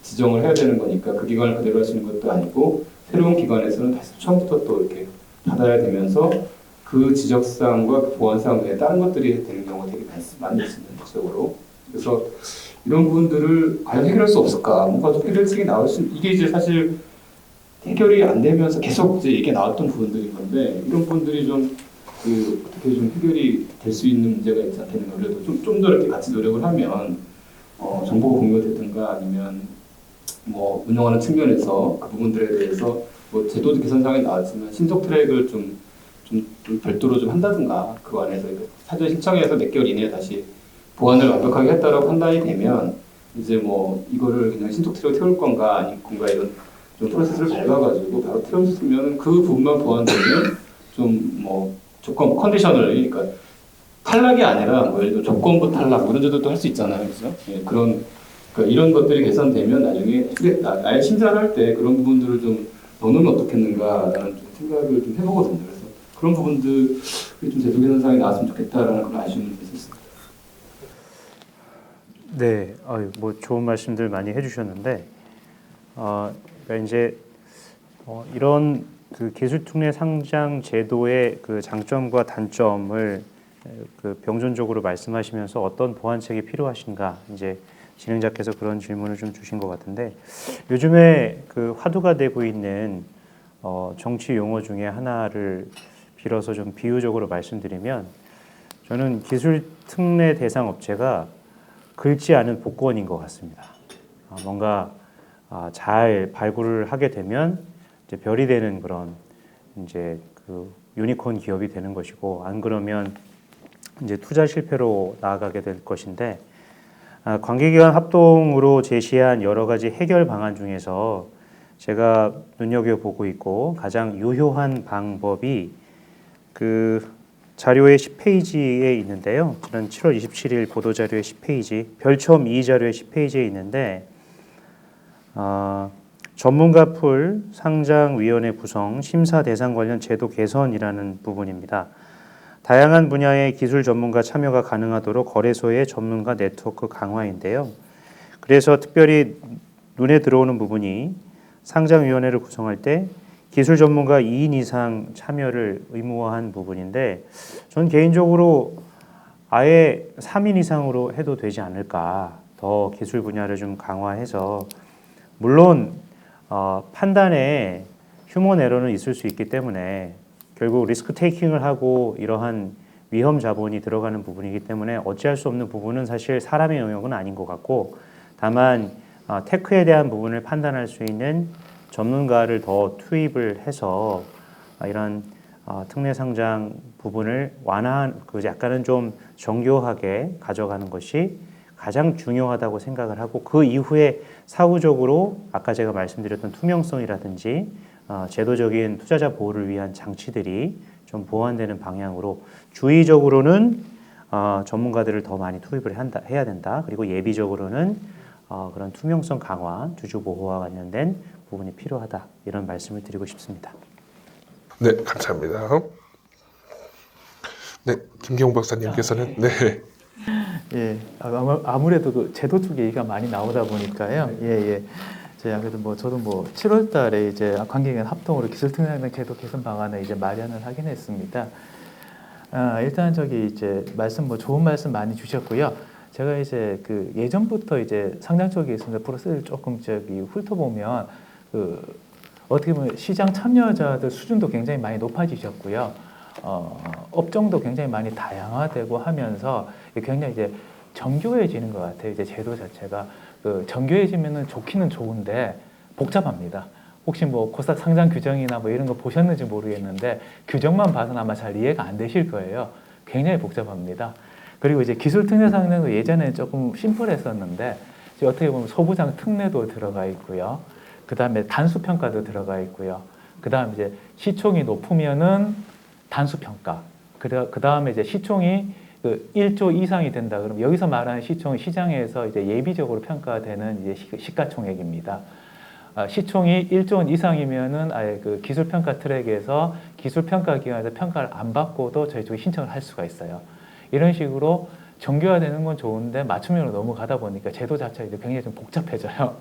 지정을 해야 되는 거니까 그 기관을 그대로 할 수 있는 것도 아니고 새로운 기관에서는 다시 처음부터 또 이렇게 받아야 되면서 그 지적사항과 그 보완사항 외에 다른 것들이 되는 경우가 되게 많이 있습니다. 전체적으로. 그래서 이런 부분들을 과연 해결할 수 없을까? 뭔가 좀 해결책이 나올 수 이게 이제 사실 해결이 안 되면서 계속 이제 얘기 나왔던 부분들인 건데 이런 부분들이 좀 어떻게 좀 해결이 될 수 있는 문제가 있지 않겠는가. 그래도 좀 더 이렇게 같이 노력을 하면 정보가 공유되든가 아니면 운영하는 측면에서 그 부분들에 대해서 제도 개선상이 나왔지만 신속 트랙을 좀 별도로 좀 한다든가 그 안에서 사전 신청해서 몇 개월 이내에 다시 보완을 완벽하게 했다라고 판단이 되면 이제 이거를 그냥 신속 트랙을 태울 건가 아닌 건가 이런 좀 프로세스를 밟아가지고 바로 태워주면 그 부분만 보완되면 좀 조건 컨디셔널 그러니까 탈락이 아니라 예를 들어 조건부 탈락 이런 제도도 할 수 있잖아요, 그렇죠? 예, 그러니까 이런 것들이 개선되면 나중에 아예 심사를 할 때 그런 부분들을 좀 넣으면 어떻겠는가라는 좀 생각을 좀 해보거든요. 그래서 그런 부분들이 좀 제도 개선상이 나왔으면 좋겠다라는 그런 아쉬움이 있었습니다. 네, 좋은 말씀들 많이 해주셨는데, 그러니까 이제 이런 그 기술특례 상장 제도의 그 장점과 단점을 그 병존적으로 말씀하시면서 어떤 보완책이 필요하신가 이제 진행자께서 그런 질문을 좀 주신 것 같은데 요즘에 그 화두가 되고 있는 정치 용어 중에 하나를 빌어서 좀 비유적으로 말씀드리면 저는 기술특례 대상 업체가 긁지 않은 복권인 것 같습니다. 뭔가 잘 발굴을 하게 되면 이제 별이 되는 그런 이제 그 유니콘 기업이 되는 것이고 안 그러면 이제 투자 실패로 나아가게 될 것인데 관계기관 합동으로 제시한 여러 가지 해결 방안 중에서 제가 눈여겨보고 있고 가장 유효한 방법이 그 자료의 10페이지에 있는데요. 지난 7월 27일 보도자료의 10페이지, 별첨 2 자료의 10페이지에 있는데 전문가 풀 상장위원회 구성, 심사 대상 관련 제도 개선이라는 부분입니다. 다양한 분야의 기술 전문가 참여가 가능하도록 거래소의 전문가 네트워크 강화인데요. 그래서 특별히 눈에 들어오는 부분이 상장위원회를 구성할 때 기술 전문가 2인 이상 참여를 의무화한 부분인데 저는 개인적으로 아예 3인 이상으로 해도 되지 않을까. 더 기술 분야를 좀 강화해서 물론 판단에 휴먼 에러는 있을 수 있기 때문에 결국 리스크 테이킹을 하고 이러한 위험 자본이 들어가는 부분이기 때문에 어찌할 수 없는 부분은 사실 사람의 영역은 아닌 것 같고 다만 테크에 대한 부분을 판단할 수 있는 전문가를 더 투입을 해서 이런 특례 상장 부분을 완화한 약간은 좀 정교하게 가져가는 것이 가장 중요하다고 생각을 하고 그 이후에 사후적으로 아까 제가 말씀드렸던 투명성이라든지 제도적인 투자자 보호를 위한 장치들이 좀 보완되는 방향으로 주의적으로는 전문가들을 더 많이 투입을 해야 된다. 그리고 예비적으로는 그런 투명성 강화, 주주 보호와 관련된 부분이 필요하다. 이런 말씀을 드리고 싶습니다. 네, 감사합니다. 네, 김경호 박사님께서는 네. 예, 아무래도 그 제도 쪽 얘기가 많이 나오다 보니까요. 예. 제가 그래도 저도 7월달에 이제 관계기관 합동으로 기술특례 제도 개선 방안을 이제 마련을 하긴 했습니다. 일단 이제 말씀 좋은 말씀 많이 주셨고요. 제가 이제 그 예전부터 이제 상장 쪽에 있습니다. 프로세스를 조금 훑어보면 어떻게 보면 시장 참여자들 수준도 굉장히 많이 높아지셨고요. 업종도 굉장히 많이 다양화되고 하면서 굉장히 이제 정교해지는 것 같아요. 이제 제도 자체가 정교해지면은 좋기는 좋은데 복잡합니다. 혹시 코스닥 상장 규정이나 이런 거 보셨는지 모르겠는데 규정만 봐서는 아마 잘 이해가 안 되실 거예요. 굉장히 복잡합니다. 그리고 이제 기술 특례 상장도 예전에 조금 심플했었는데 이제 어떻게 보면 소부장 특례도 들어가 있고요. 그 다음에 단수 평가도 들어가 있고요. 그 다음에 이제 시총이 높으면은 단수 평가. 그 다음에 이제 시총이 1조 이상이 된다. 그럼 여기서 말하는 시총은 시장에서 이제 예비적으로 평가되는 이제 시가총액입니다. 시총이 1조 원 이상이면은 아예 그 기술평가 트랙에서 기술평가기관에서 평가를 안 받고도 저희 쪽에 신청을 할 수가 있어요. 이런 식으로 정교화되는 건 좋은데 맞춤형으로 넘어가다 보니까 제도 자체가 이제 굉장히 좀 복잡해져요.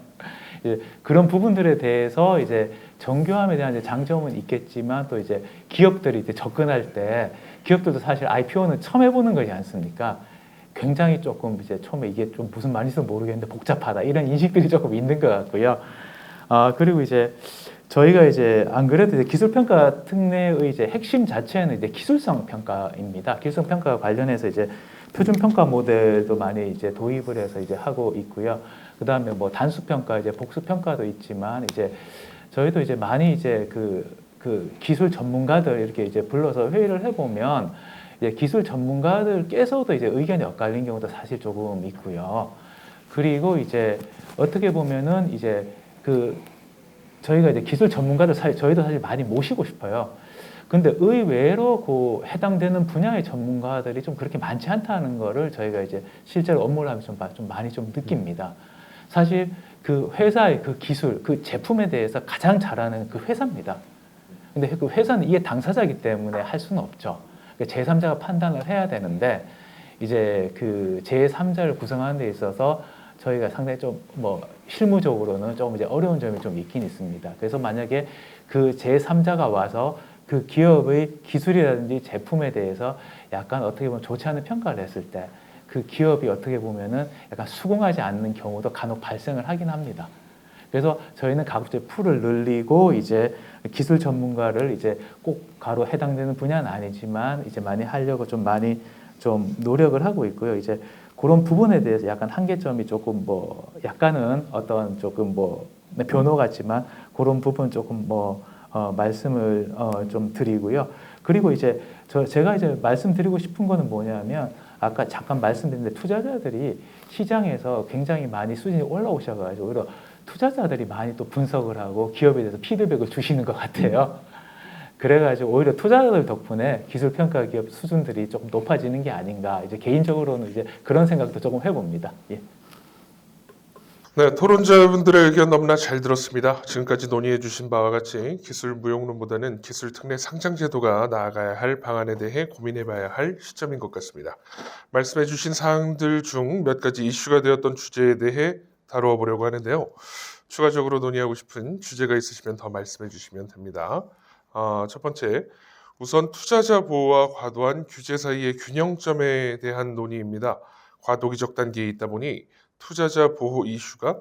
그런 부분들에 대해서 이제 정교함에 대한 이제 장점은 있겠지만 또 이제 기업들이 이제 접근할 때 기업들도 사실 IPO는 처음 해보는 거지 않습니까? 굉장히 조금 이제 처음에 이게 좀 무슨 말인지 모르겠는데 복잡하다 이런 인식들이 조금 있는 것 같고요. 그리고 이제 저희가 이제 안 그래도 이제 기술평가 특례의 이제 핵심 자체는 이제 기술성 평가입니다. 기술성 평가 관련해서 이제 표준 평가 모델도 많이 이제 도입을 해서 이제 하고 있고요. 그 다음에 단수 평가, 이제 복수 평가도 있지만 이제 저희도 이제 많이 이제 그 기술 전문가들 이렇게 이제 불러서 회의를 해보면 이제 기술 전문가들께서도 이제 의견이 엇갈린 경우도 사실 조금 있고요. 그리고 이제 어떻게 보면은 이제 저희가 이제 기술 전문가들 저희도 사실 많이 모시고 싶어요. 근데 의외로 해당되는 분야의 전문가들이 좀 그렇게 많지 않다는 거를 저희가 이제 실제로 업무를 하면서 좀 많이 좀 느낍니다. 사실 그 회사의 그 기술, 그 제품에 대해서 가장 잘하는 그 회사입니다. 근데 그 회사는 이게 당사자이기 때문에 할 수는 없죠. 제3자가 판단을 해야 되는데 이제 그 제3자를 구성하는 데 있어서 저희가 상당히 좀 실무적으로는 좀 이제 어려운 점이 좀 있긴 있습니다. 그래서 만약에 그 제3자가 와서 그 기업의 기술이라든지 제품에 대해서 약간 어떻게 보면 좋지 않은 평가를 했을 때 그 기업이 어떻게 보면은 약간 수긍하지 않는 경우도 간혹 발생을 하긴 합니다. 그래서 저희는 가급적 풀을 늘리고 이제 기술 전문가를 이제 꼭 바로 해당되는 분야는 아니지만 이제 많이 하려고 좀 많이 좀 노력을 하고 있고요. 이제 그런 부분에 대해서 약간 한계점이 조금 약간은 어떤 조금 변호 같지만 그런 부분 조금 말씀을 좀 드리고요. 그리고 이제 제가 이제 말씀드리고 싶은 거는 뭐냐면 아까 잠깐 말씀드렸는데 투자자들이 시장에서 굉장히 많이 수준이 올라오셔가지고 오히려 투자자들이 많이 또 분석을 하고 기업에 대해서 피드백을 주시는 것 같아요. 그래가지고 오히려 투자자들 덕분에 기술평가 기업 수준들이 조금 높아지는 게 아닌가. 이제 개인적으로는 이제 그런 생각도 조금 해봅니다. 예. 네, 토론자분들의 의견 너무나 잘 들었습니다. 지금까지 논의해 주신 바와 같이 기술 무용론보다는 기술 특례 상장 제도가 나아가야 할 방안에 대해 고민해 봐야 할 시점인 것 같습니다. 말씀해 주신 사항들 중 몇 가지 이슈가 되었던 주제에 대해 다루어 보려고 하는데요. 추가적으로 논의하고 싶은 주제가 있으시면 더 말씀해 주시면 됩니다. 첫 번째, 우선 투자자 보호와 과도한 규제 사이의 균형점에 대한 논의입니다. 과도기적 단계에 있다 보니 투자자 보호 이슈가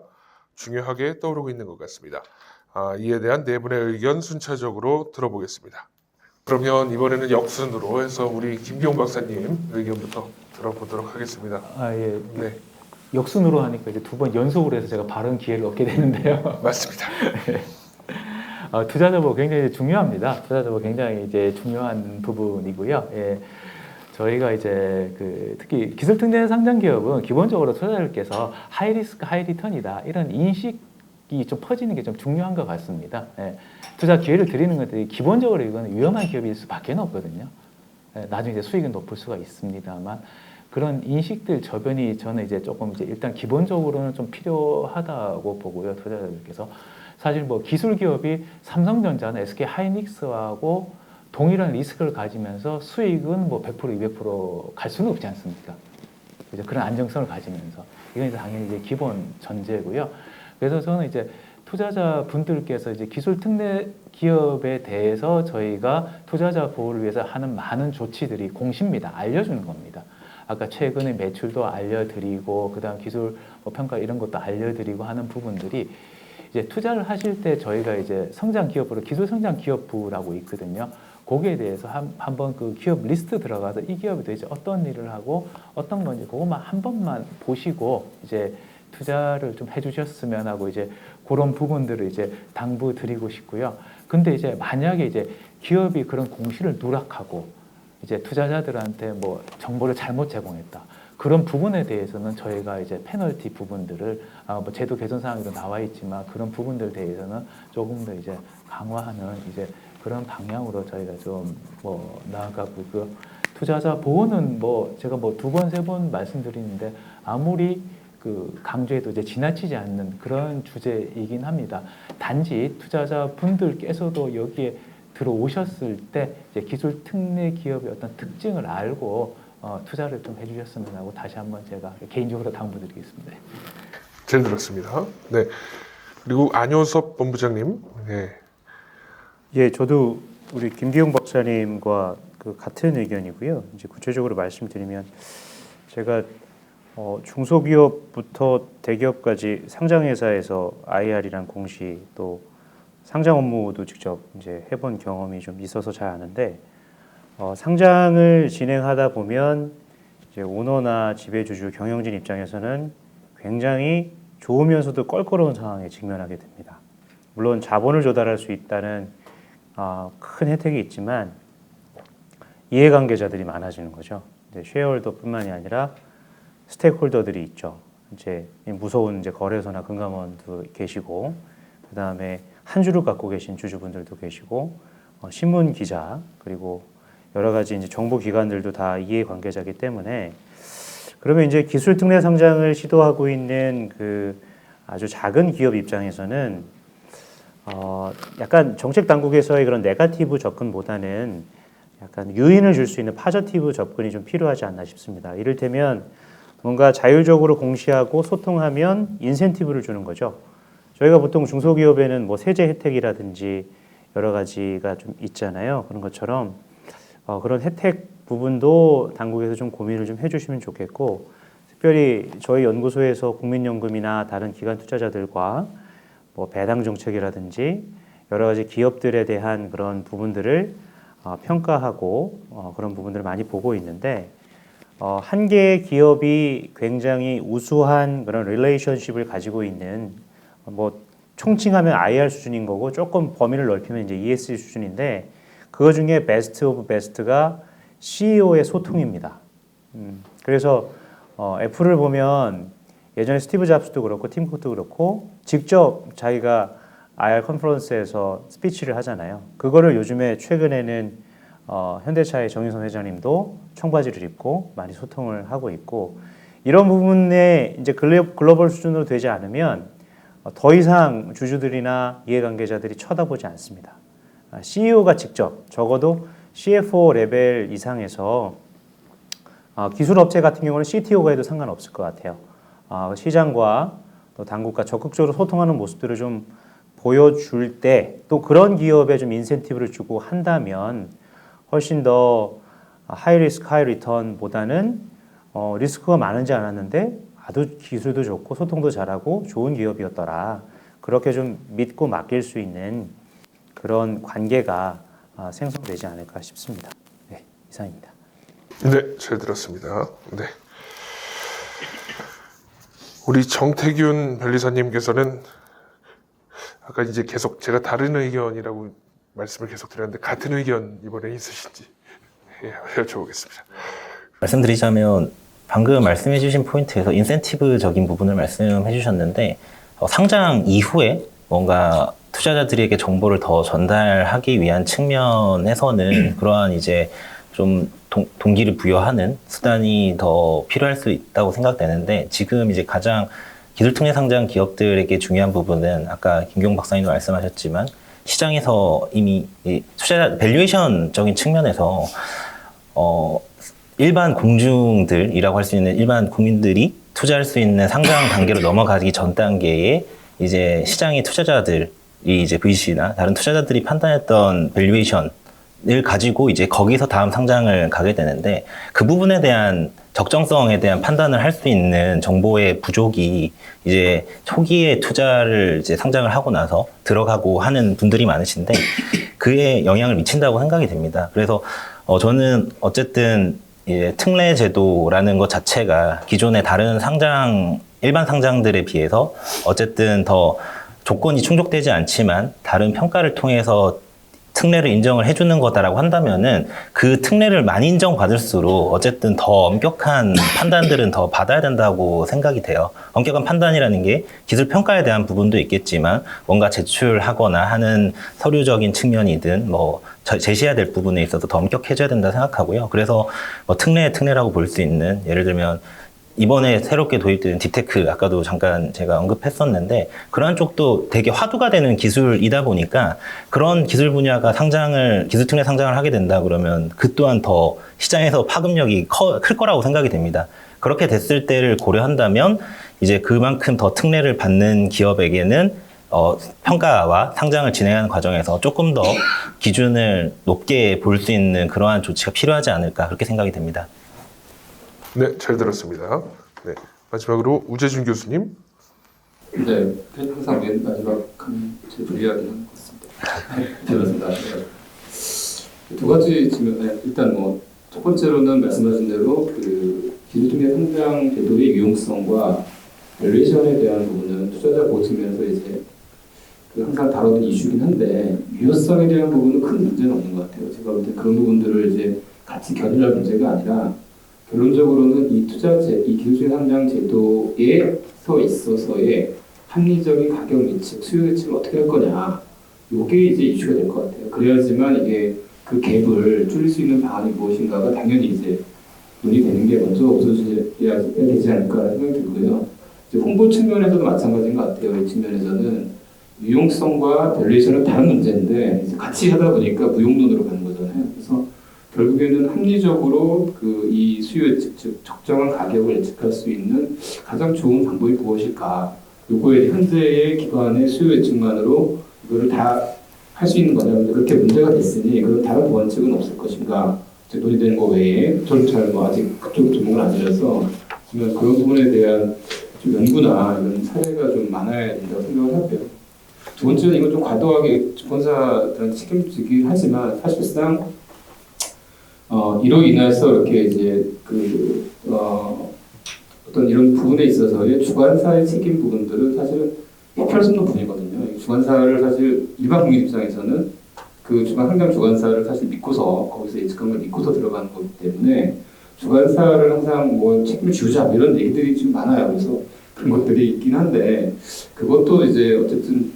중요하게 떠오르고 있는 것 같습니다. 이에 대한 네 분의 의견 순차적으로 들어보겠습니다. 그러면 이번에는 역순으로 해서 우리 김기용 박사님 의견부터 들어보도록 하겠습니다. 예. 네, 역순으로 하니까 이제 두 번 연속으로 해서 제가 발언 기회를 얻게 되는데요. 맞습니다. 투자자 보호 굉장히 중요합니다. 투자자 보호 굉장히 이제 중요한 부분이고요. 예. 저희가 이제 특히 기술 특례 상장 기업은 기본적으로 투자자들께서 하이 리스크 하이 리턴이다 이런 인식이 좀 퍼지는 게 좀 중요한 것 같습니다. 예. 투자 기회를 드리는 것들이 기본적으로 이건 위험한 기업일 수밖에 없거든요. 예. 나중에 이제 수익은 높을 수가 있습니다만 그런 인식들 저변이 저는 이제 조금 이제 일단 기본적으로는 좀 필요하다고 보고요. 투자자들께서 사실 뭐 기술 기업이 삼성전자나 SK 하이닉스하고 동일한 리스크를 가지면서 수익은 뭐 100% 200%갈 수는 없지 않습니까? 그죠? 그런 안정성을 가지면서 이건 당연히 이제 기본 전제고요. 그래서 저는 이제 투자자 분들께서 이제 기술 특례 기업에 대해서 저희가 투자자 보호를 위해서 하는 많은 조치들이 공시입니다. 알려주는 겁니다. 아까 최근에 매출도 알려드리고 그다음 기술 평가 이런 것도 알려드리고 하는 부분들이 이제 투자를 하실 때 저희가 이제 성장 기업으로 기술 성장 기업부라고 있거든요. 거기에 대해서 한번 그 기업 리스트 들어가서 이 기업이 도대체 어떤 일을 하고 어떤 건지 그것만 한 번만 보시고 이제 투자를 좀 해주셨으면 하고 이제 그런 부분들을 이제 당부드리고 싶고요. 근데 이제 만약에 이제 기업이 그런 공시를 누락하고 이제 투자자들한테 뭐 정보를 잘못 제공했다. 그런 부분에 대해서는 저희가 이제 페널티 부분들을 뭐 제도 개선 사항에도 나와 있지만 그런 부분들 대해서는 조금 더 이제 강화하는 이제 그런 방향으로 저희가 좀 뭐 나아가고 그 투자자 보호는 뭐 제가 뭐 두 번 세 번 말씀드리는데 아무리 그 강조해도 이제 지나치지 않는 그런 주제이긴 합니다. 단지 투자자 분들께서도 여기에 들어오셨을 때 이제 기술 특례 기업의 어떤 특징을 알고 투자를 좀 해주셨으면 하고 다시 한번 제가 개인적으로 당부드리겠습니다. 잘 들었습니다. 네, 그리고 안효섭 본부장님. 네. 예, 저도 우리 김기용 박사님과 그 같은 의견이고요. 이제 구체적으로 말씀드리면 제가 중소기업부터 대기업까지 상장회사에서 IR이란 공시 또 상장 업무도 직접 이제 해본 경험이 좀 있어서 잘 아는데 상장을 진행하다 보면 이제 오너나 지배주주 경영진 입장에서는 굉장히 좋으면서도 껄끄러운 상황에 직면하게 됩니다. 물론 자본을 조달할 수 있다는 큰 혜택이 있지만 이해관계자들이 많아지는 거죠. 이제 쉐어홀더뿐만이 아니라 스테이크홀더들이 있죠. 이제 무서운 이제 거래소나 금감원도 계시고, 그 다음에 한 주를 갖고 계신 주주분들도 계시고, 신문 기자 그리고 여러 가지 이제 정보기관들도 다 이해관계자이기 때문에 그러면 이제 기술 특례 상장을 시도하고 있는 그 아주 작은 기업 입장에서는 약간 정책 당국에서의 그런 네거티브 접근보다는 약간 유인을 줄 수 있는 파저티브 접근이 좀 필요하지 않나 싶습니다. 이를테면 뭔가 자율적으로 공시하고 소통하면 인센티브를 주는 거죠. 저희가 보통 중소기업에는 뭐 세제 혜택이라든지 여러 가지가 좀 있잖아요. 그런 것처럼 그런 혜택 부분도 당국에서 좀 고민을 좀 해주시면 좋겠고, 특별히 저희 연구소에서 국민연금이나 다른 기관 투자자들과 뭐 배당 정책이라든지 여러 가지 기업들에 대한 그런 부분들을 평가하고 그런 부분들을 많이 보고 있는데, 한 개의 기업이 굉장히 우수한 그런 릴레이션십을 가지고 있는 뭐 총칭하면 IR 수준인 거고 조금 범위를 넓히면 이제 ESG 수준인데, 그거 중에 베스트 오브 베스트가 CEO의 소통입니다. 그래서 애플을 보면 예전에 스티브 잡스도 그렇고 팀 쿡도 그렇고 직접 자기가 IR 컨퍼런스에서 스피치를 하잖아요. 그거를 요즘에 최근에는 현대차의 정유선 회장님도 청바지를 입고 많이 소통을 하고 있고 이런 부분에 이제 글로벌 수준으로 되지 않으면 더 이상 주주들이나 이해관계자들이 쳐다보지 않습니다. CEO가 직접 적어도 CFO 레벨 이상에서 기술업체 같은 경우는 CTO가 해도 상관없을 것 같아요. 시장과 또 당국과 적극적으로 소통하는 모습들을 좀 보여줄 때 또 그런 기업에 좀 인센티브를 주고 한다면 훨씬 더 하이 리스크 하이 리턴보다는 리스크가 많은지 않았는데 아주 기술도 좋고 소통도 잘하고 좋은 기업이었더라. 그렇게 좀 믿고 맡길 수 있는 그런 관계가 생성되지 않을까 싶습니다. 네, 이상입니다. 네, 잘 들었습니다. 네. 우리 정태균 변리사님께서는 아까 이제 계속 제가 다른 의견이라고 말씀을 계속 드렸는데 같은 의견 이번에 있으신지 여쭤보겠습니다. 말씀드리자면 방금 말씀해 주신 포인트에서 인센티브적인 부분을 말씀해 주셨는데 상장 이후에 뭔가 투자자들에게 정보를 더 전달하기 위한 측면에서는 그러한 이제 좀 동기를 부여하는 수단이 더 필요할 수 있다고 생각되는데 지금 이제 가장 기술특례 상장 기업들에게 중요한 부분은 아까 김경 박사님도 말씀하셨지만 시장에서 이미 투자자 밸류에이션적인 측면에서 일반 공중들이라고 할 수 있는 일반 국민들이 투자할 수 있는 상장 단계로 넘어가기 전 단계에 이제 시장의 투자자들이 이제 VC나 다른 투자자들이 판단했던 밸류에이션을 가지고 이제 거기서 다음 상장을 가게 되는데 그 부분에 대한 적정성에 대한 판단을 할 수 있는 정보의 부족이 이제 초기에 투자를 이제 상장을 하고 나서 들어가고 하는 분들이 많으신데 그에 영향을 미친다고 생각이 됩니다. 그래서 저는 어쨌든 이제 특례 제도라는 것 자체가 기존의 다른 일반 상장들에 비해서 어쨌든 더 조건이 충족되지 않지만 다른 평가를 통해서 특례를 인정을 해주는 거다라고 한다면은 그 특례를 많이 인정받을수록 어쨌든 더 엄격한 판단들은 더 받아야 된다고 생각이 돼요. 엄격한 판단이라는 게 기술 평가에 대한 부분도 있겠지만 뭔가 제출하거나 하는 서류적인 측면이든 뭐 제시해야 될 부분에 있어서 더 엄격해져야 된다 생각하고요. 그래서 뭐 특례라고 볼 수 있는 예를 들면 이번에 새롭게 도입된 딥테크 아까도 잠깐 제가 언급했었는데 그러한 쪽도 되게 화두가 되는 기술이다 보니까 그런 기술 분야가 기술특례 상장을 하게 된다 그러면 그 또한 더 시장에서 파급력이 클 거라고 생각이 됩니다. 그렇게 됐을 때를 고려한다면 이제 그만큼 더 특례를 받는 기업에게는 평가와 상장을 진행하는 과정에서 조금 더 기준을 높게 볼 수 있는 그러한 조치가 필요하지 않을까 그렇게 생각이 됩니다. 네, 잘 들었습니다. 네, 마지막으로 우재준 교수님. 네, 항상 맨 마지막 제 불리하긴 한 것 같습니다. 들었습니다. 두 가지 지금 일단 뭐 첫 번째로는 말씀하신 대로 그 기술특례 상장 제도의 유용성과 밸류에이션에 대한 부분은 투자자 보호 측면에서 이제 항상 다루는 이슈긴 한데 유효성에 대한 부분은 큰 문제는 없는 것 같아요. 제가 볼 때 그런 부분들을 이제 같이 겨룰 문제가 아니라 결론적으로는 이 기술특례 상장 제도에서 있어서의 합리적인 가격 예측, 수요 예측을 어떻게 할 거냐, 이게 이제 이슈가 될 것 같아요. 그래야지만 이게 그 갭을 줄일 수 있는 방안이 무엇인가가 당연히 이제 논의되는 게 먼저 우선시해야 되지 않을까라는 생각이 들고요. 이제 홍보 측면에서도 마찬가지인 것 같아요. 이 측면에서는 유용성과 밸류에이션은 다른 문제인데 이제 같이 하다 보니까 무용론으로 가는 거잖아요. 그래서 결국에는 합리적으로 이 수요 예측, 즉 적정한 가격을 예측할 수 있는 가장 좋은 방법이 무엇일까? 요거에 현재의 기관의 수요 예측만으로 이거를 다 할 수 있는 거냐면 그렇게 문제가 됐으니 그런 다른 원칙은 없을 것인가? 논의되는 거 외에 저는 잘 아직 그쪽 전문가는 아니라서 지금 그런 부분에 대한 좀 연구나 이런 사례가 좀 많아야 된다고 생각을 하고요. 두 번째는 이건 좀 과도하게 주권자들한테 책임지긴 하지만 사실상 이로 인해서 이렇게 이제 어떤 이런 부분에 있어서의 주관사의 책임 부분들은 사실은 피할 수 없는 부분이거든요. 주관사를 사실 일반 국민 입장에서는 그 상장 주관사를 사실 믿고서 거기서 예측한 걸 믿고서 들어가는 거기 때문에 주관사를 항상 뭐 책임을 지우자 뭐 이런 얘기들이 좀 많아요. 그래서 그런 것들이 있긴 한데 그것도 이제 어쨌든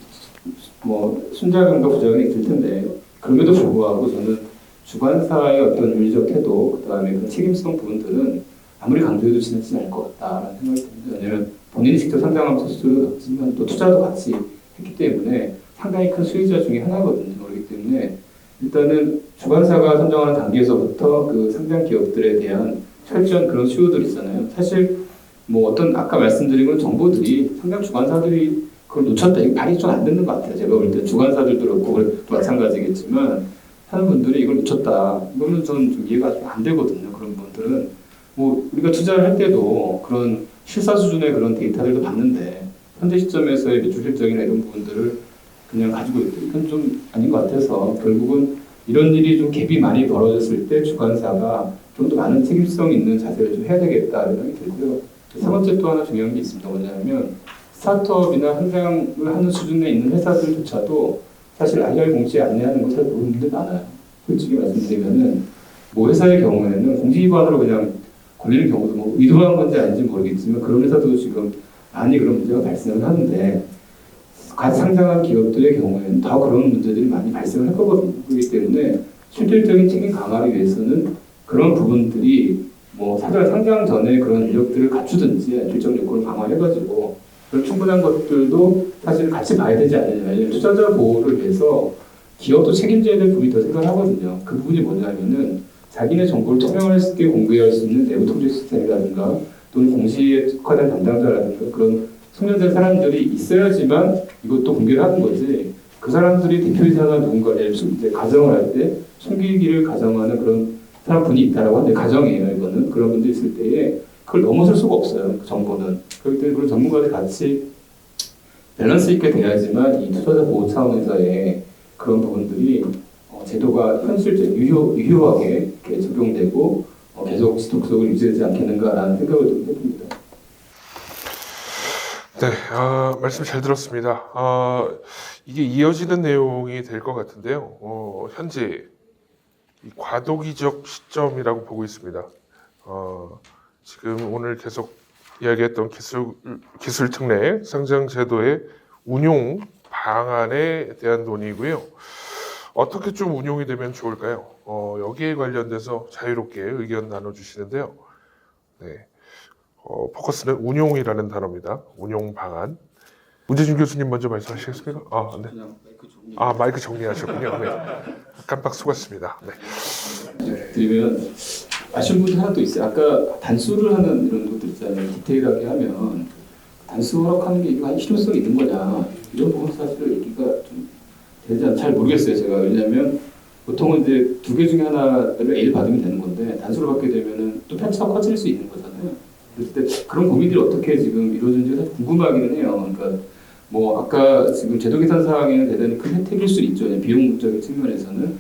뭐 순자금과 부작용이 있을 텐데 그럼에도 불구하고 저는 주관사의 어떤 윤리적 태도 그다음에 그 책임성 부분들은 아무리 강조해도 지나치지 않을 것 같다라는 생각이 듭니다. 왜냐하면 본인이 직접 상장하면서 수수료도 받지만 또 투자도 같이 했기 때문에 상당히 큰 수혜자 중에 하나거든요. 그렇기 때문에 일단은 주관사가 선정하는 단계에서부터 그 상장 기업들에 대한 철저한 그런 수요들 있잖아요. 사실 뭐 어떤 아까 말씀드린 건 정보들이 상장 주관사들이 그걸 놓쳤다. 이거 말이 좀 안 듣는 것 같아요. 제가 볼 때 주관사들도 그렇고 마찬가지겠지만 하는 분들이 이걸 놓쳤다. 이거는 저는 좀 이해가 좀 안 되거든요. 그런 분들은 뭐 우리가 투자를 할 때도 그런 실사 수준의 그런 데이터들도 봤는데 현재 시점에서의 매출 실적이나 이런 부분들을 그냥 가지고 있고 이건 좀 아닌 것 같아서 결국은 이런 일이 좀 갭이 많이 벌어졌을 때 주관사가 좀 더 많은 책임성 있는 자세를 좀 해야 되겠다 이런 생각이 들고요. 세 번째 또 하나 중요한 게 있습니다. 뭐냐면 스타트업이나 상장을 하는 수준에 있는 회사들조차도 사실 IR 공시에 안내하는 거 잘 모르는 분들 많아요. 솔직히 말씀드리면은 뭐 회사의 경우에는 공시 위반으로 그냥 걸리는 경우도 뭐 의도한 건지 아닌지 모르겠지만 그런 회사도 지금 많이 그런 문제가 발생을 하는데 같이 상장한 기업들의 경우에는 다 그런 문제들이 많이 발생을 할 거거든요. 그렇기 때문에 실질적인 책임 강화를 위해서는 그런 부분들이 뭐 사전 상장 전에 그런 인력들을 갖추든지 일정 요건을 강화해가지고 그런 충분한 것들도 사실 같이 봐야 되지 않느냐. 왜냐하면 투자자 보호를 위해서 기업도 책임져야 될 부분이 더 생각하거든요. 그 부분이 뭐냐면은 자기네 정보를 투명할 수 있게 공개할 수 있는 내부 통제 시스템이라든가 또는 공시에 특화된 담당자라든가 그런 숙련된 사람들이 있어야지만 이것도 공개를 하는 거지. 그 사람들이 대표이사나 누군가를 이제 가정을 할 때 숨기기를 가정하는 그런 사람분이 있다라고 하는데 가정이에요. 이거는 그런 분들이 있을 때에 그걸 넘어설 수가 없어요. 그 정보는. 그렇기 때문에 그런 전문가들 같이 밸런스 있게 돼야지만 이 투자자 보호 차원에서의 그런 부분들이 제도가 현실적 유효하게 이렇게 적용되고 계속 지속적으로 유지되지 않겠는가라는 생각을 좀 해봅니다. 네, 말씀 잘 들었습니다. 이게 이어지는 내용이 될 것 같은데요. 현재 이 과도기적 시점이라고 보고 있습니다. 지금 오늘 계속 이야기했던 기술 특례 상장 제도의 운용 방안에 대한 논의고요. 어떻게 좀 운용이 되면 좋을까요? 여기에 관련돼서 자유롭게 의견 나눠주시는데요. 네, 포커스는 운용이라는 단어입니다. 운용 방안. 문재준 교수님 먼저 말씀하시겠습니까? 네. 마이크 정리하셨군요. 네. 깜빡 속았습니다. 네. 드리면 아쉬운 부분이 하나 또 있어요. 아까 단수를 하는 이런 것들 있잖아요. 디테일하게 하면 단수 허락하는 게 이거 실효성이 있는 거냐 이런 부분 사실 얘기가 좀 되지 않, 잘 모르겠어요. 제가 왜냐하면 보통은 이제 두 개 중에 하나를 A를 받으면 되는 건데 단수를 받게 되면은 또 편차가 커질 수 있는 거잖아요. 그럴 때 그런 고민들이 어떻게 지금 이루어진지 사실 궁금하기는 해요. 그러니까 뭐 아까 지금 제도 계산 사항에는 대단히 큰 혜택일 수 있죠. 비용적인 측면에서는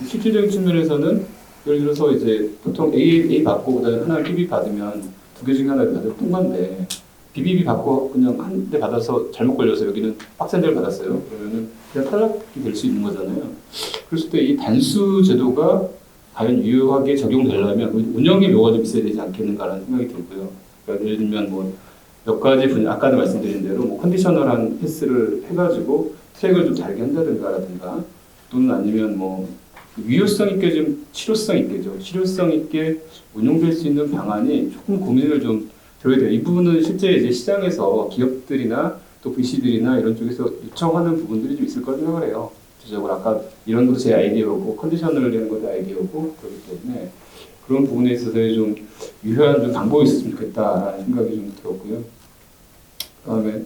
실질적인 측면에서는 예를 들어서 이제 보통 A 받고 그다음에 하나를 BB 받으면 두 개 중에 하나를 받으면 통과인데 BBB 받고 그냥 한 대 받아서 잘못 걸려서 여기는 빡센 데를 받았어요. 그러면은 그냥 탈락이 될 수 있는 거잖아요. 그랬을 때 이 단수 제도가 과연 유효하게 적용되려면 운영의 묘가 좀 있어야 되지 않겠는가라는 생각이 들고요. 그러니까 예를 들면 뭐 몇 가지 분야, 아까도 말씀드린 대로 뭐 컨디셔널한 패스를 해가지고 트랙을 좀 다르게 한다든가 또는 아니면 뭐 유효성 있게 좀 실효성 있게 운용될 수 있는 방안이 조금 고민을 좀 들어야 돼요. 이 부분은 실제 이제 시장에서 기업들이나 또 VC들이나 이런 쪽에서 요청하는 부분들이 좀 있을 거라 생각을 해요. 구체적으로 아까 이런 것도 제 아이디어고 컨디셔널을 내는 것도 아이디어고 그렇기 때문에 그런 부분에 있어서의 좀 유효한 좀 방법이 있었으면 좋겠다라는 생각이 좀 들었고요. 그다음에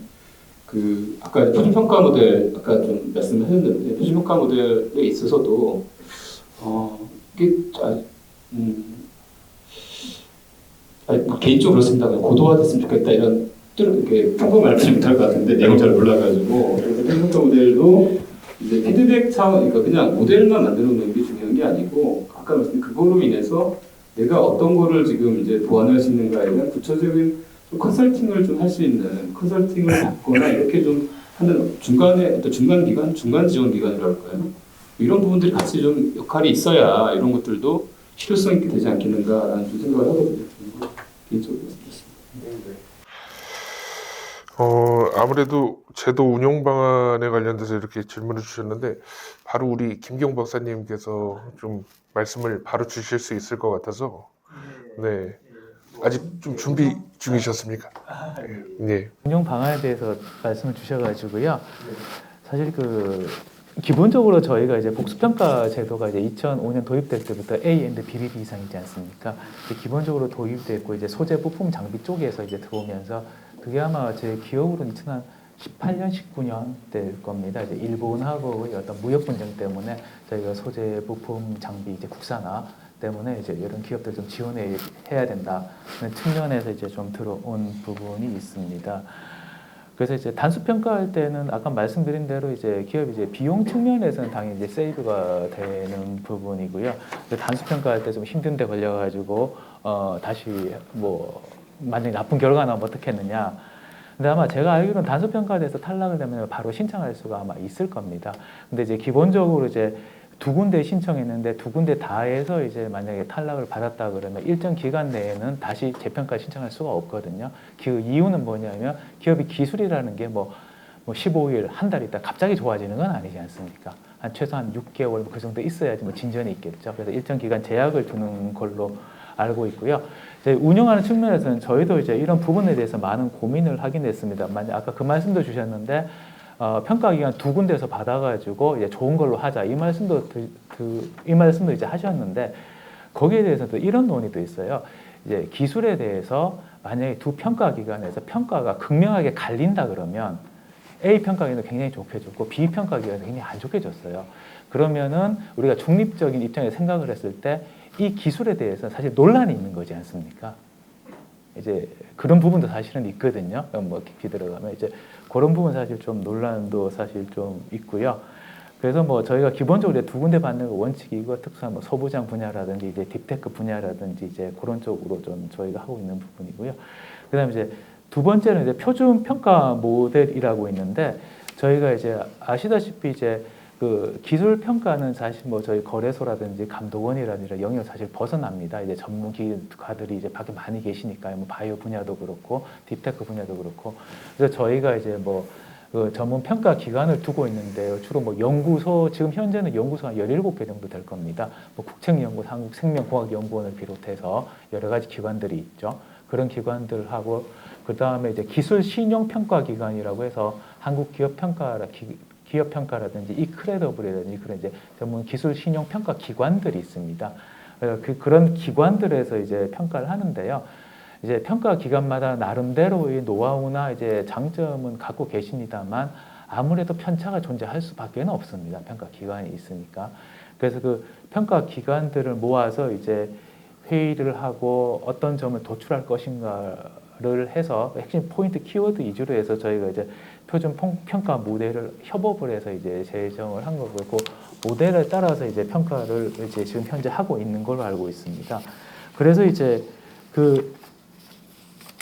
아까 표준평가 모델 아까 좀 말씀하셨는데 표준평가 모델에 있어서도 이게 개인적으로 그렇습니다. 고도화됐으면 좋겠다 이런 이렇게 평범 말씀 못할 것 같은데 내용 잘 몰라가지고 그래서 표준평가 모델도 이제 피드백 차원 그러니까 그냥 모델만 만들어 놓는 게 중요한 게 아니고 아까 말씀드린 그거로 인해서 내가 어떤 거를 지금 이제 보완할 수 있는가에 대한 구체적인 좀 컨설팅을 좀 할 수 있는 컨설팅을 받거나 이렇게 좀 하는 중간에 어떤 중간 기관, 중간 지원 기관이라고 할까요? 이런 부분들이 같이 좀 역할이 있어야 이런 것들도 실효성 있게 되지 않겠는가라는 좀 생각을 하거든요. 그리고 개인적으로 말씀드렸습니다. 아무래도 제도 운영 방안에 관련돼서 이렇게 질문을 주셨는데 바로 우리 김경 박사님께서 좀 말씀을 바로 주실 수 있을 것 같아서 네 아직 좀 준비 중이셨습니까? 네. 운영 방안에 대해서 말씀을 주셔가지고요. 사실 기본적으로 저희가 이제 복수평가 제도가 이제 2005년 도입될 때부터 A&D BBB 이상이지 않습니까? 기본적으로 도입됐고 이제 소재 부품 장비 쪽에서 이제 들어오면서 그게 아마 제 기억으로는 2018년, 19년 될 겁니다. 이제 일본하고의 어떤 무역 분쟁 때문에 저희가 소재 부품 장비 이제 국산화 때문에 이제 이런 기업들 좀 지원해야 된다는 측면에서 이제 좀 들어온 부분이 있습니다. 그래서 이제 단수 평가할 때는 아까 말씀드린 대로 이제 기업이 이제 비용 측면에서는 당연히 이제 세이브가 되는 부분이고요. 단수 평가할 때 좀 힘든 데 걸려가지고 다시 뭐 만약에 나쁜 결과가 나오면 어떻게 했느냐. 근데 아마 제가 알기로는 단수 평가에 대해서 탈락을 되면 바로 신청할 수가 아마 있을 겁니다. 근데 이제 기본적으로 이제 두 군데 신청했는데 두 군데 다 해서 이제 만약에 탈락을 받았다 그러면 일정 기간 내에는 다시 재평가 신청할 수가 없거든요. 그 이유는 뭐냐면 기업이 기술이라는 게 뭐 15일, 한 달 있다 갑자기 좋아지는 건 아니지 않습니까? 한 최소한 6개월 그 정도 있어야지 뭐 진전이 있겠죠. 그래서 일정 기간 제약을 두는 걸로 알고 있고요. 이제 운영하는 측면에서는 저희도 이제 이런 부분에 대해서 많은 고민을 하긴 했습니다. 만약 아까 그 말씀도 주셨는데 평가 기간 두 군데에서 받아가지고 이제 좋은 걸로 하자 이 말씀도 이제 하셨는데 거기에 대해서도 이런 논의도 있어요. 이제 기술에 대해서 만약에 두 평가 기관에서 평가가 극명하게 갈린다 그러면 A 평가 기관은 굉장히 좋게 줬고 B 평가 기관은 굉장히 안 좋게 줬어요. 그러면은 우리가 중립적인 입장에서 생각을 했을 때 이 기술에 대해서 사실 논란이 있는 거지 않습니까? 이제 그런 부분도 사실은 있거든요. 뭐 깊이 들어가면 이제 그런 부분 사실 좀 논란도 사실 좀 있고요. 그래서 뭐 저희가 기본적으로 두 군데 받는 거 원칙이고 특수한 뭐 소부장 분야라든지 이제 딥테크 분야라든지 이제 그런 쪽으로 좀 저희가 하고 있는 부분이고요. 그다음에 이제 두 번째는 이제 표준 평가 모델이라고 있는데 저희가 이제 아시다시피 이제 그 기술 평가는 사실 뭐 저희 거래소라든지 감독원이라든지 영역 사실 벗어납니다. 이제 전문기관들이 이제 밖에 많이 계시니까요. 뭐 바이오 분야도 그렇고 딥테크 분야도 그렇고 그래서 저희가 이제 뭐 그 전문 평가 기관을 두고 있는데요. 주로 뭐 연구소 지금 현재는 연구소가 17개 정도 될 겁니다. 뭐 국책연구원, 한국생명공학연구원을 비롯해서 여러 가지 기관들이 있죠. 그런 기관들하고 그 다음에 이제 기술 신용 평가 기관이라고 해서 한국 기업 평가라든지 이크레더블이라든지 그런 이제 전문 기술 신용 평가 기관들이 있습니다. 그런 기관들에서 이제 평가를 하는데요. 이제 평가 기관마다 나름대로의 노하우나 이제 장점은 갖고 계십니다만 아무래도 편차가 존재할 수밖에 없습니다. 평가 기관이 있으니까. 그래서 그 평가 기관들을 모아서 이제 회의를 하고 어떤 점을 도출할 것인가를 해서 핵심 포인트 키워드 위주로 해서 저희가 이제 표준 평가 모델을 협업을 해서 이제 제정을 한 거고 그 모델에 따라서 이제 평가를 이제 지금 현재 하고 있는 걸로 알고 있습니다. 그래서 이제 그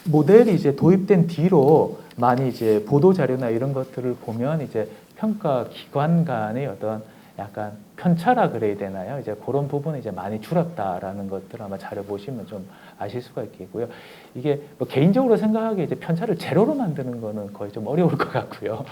모델이 이제 도입된 뒤로 많이 이제 보도 자료나 이런 것들을 보면 이제 평가 기관 간의 어떤 약간 편차라 그래야 되나요? 이제 그런 부분이 이제 많이 줄었다라는 것들 아마 자료 보시면 좀 아실 수가 있겠고요. 이게 뭐 개인적으로 생각하기에 이제 편차를 제로로 만드는 거는 거의 좀 어려울 것 같고요.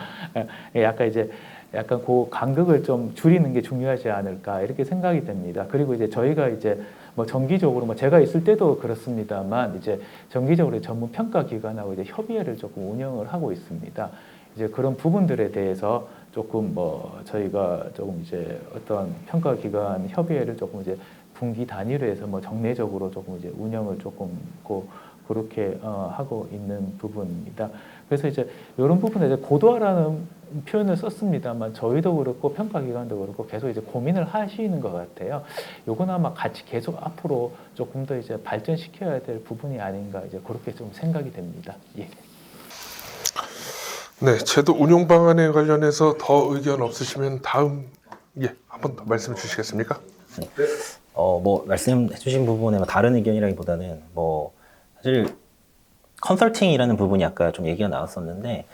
약간 그 간극을 좀 줄이는 게 중요하지 않을까 이렇게 생각이 됩니다. 그리고 이제 저희가 이제 뭐 정기적으로 뭐 제가 있을 때도 그렇습니다만 이제 정기적으로 전문 평가 기관하고 이제 협의회를 조금 운영을 하고 있습니다. 이제 그런 부분들에 대해서 조금 뭐 저희가 조금 이제 어떤 평가 기관 협의회를 조금 이제 분기 단위로 해서 뭐 정례적으로 조금 이제 운영을 조금 그렇게 하고 있는 부분입니다. 그래서 이제 이런 부분에 이제 고도화라는 표현을 썼습니다만 저희도 그렇고 평가기관도 그렇고 계속 이제 고민을 하시는 것 같아요. 요건 아마 같이 계속 앞으로 조금 더 이제 발전시켜야 될 부분이 아닌가 이제 그렇게 좀 생각이 됩니다. 예. 네, 제도 운용 방안에 관련해서 더 의견 없으시면 다음 한 번 더 말씀 주시겠습니까? 뭐 말씀해주신 부분에 뭐 다른 의견이라기보다는 뭐 사실 컨설팅이라는 부분이 아까 좀 얘기가 나왔었는데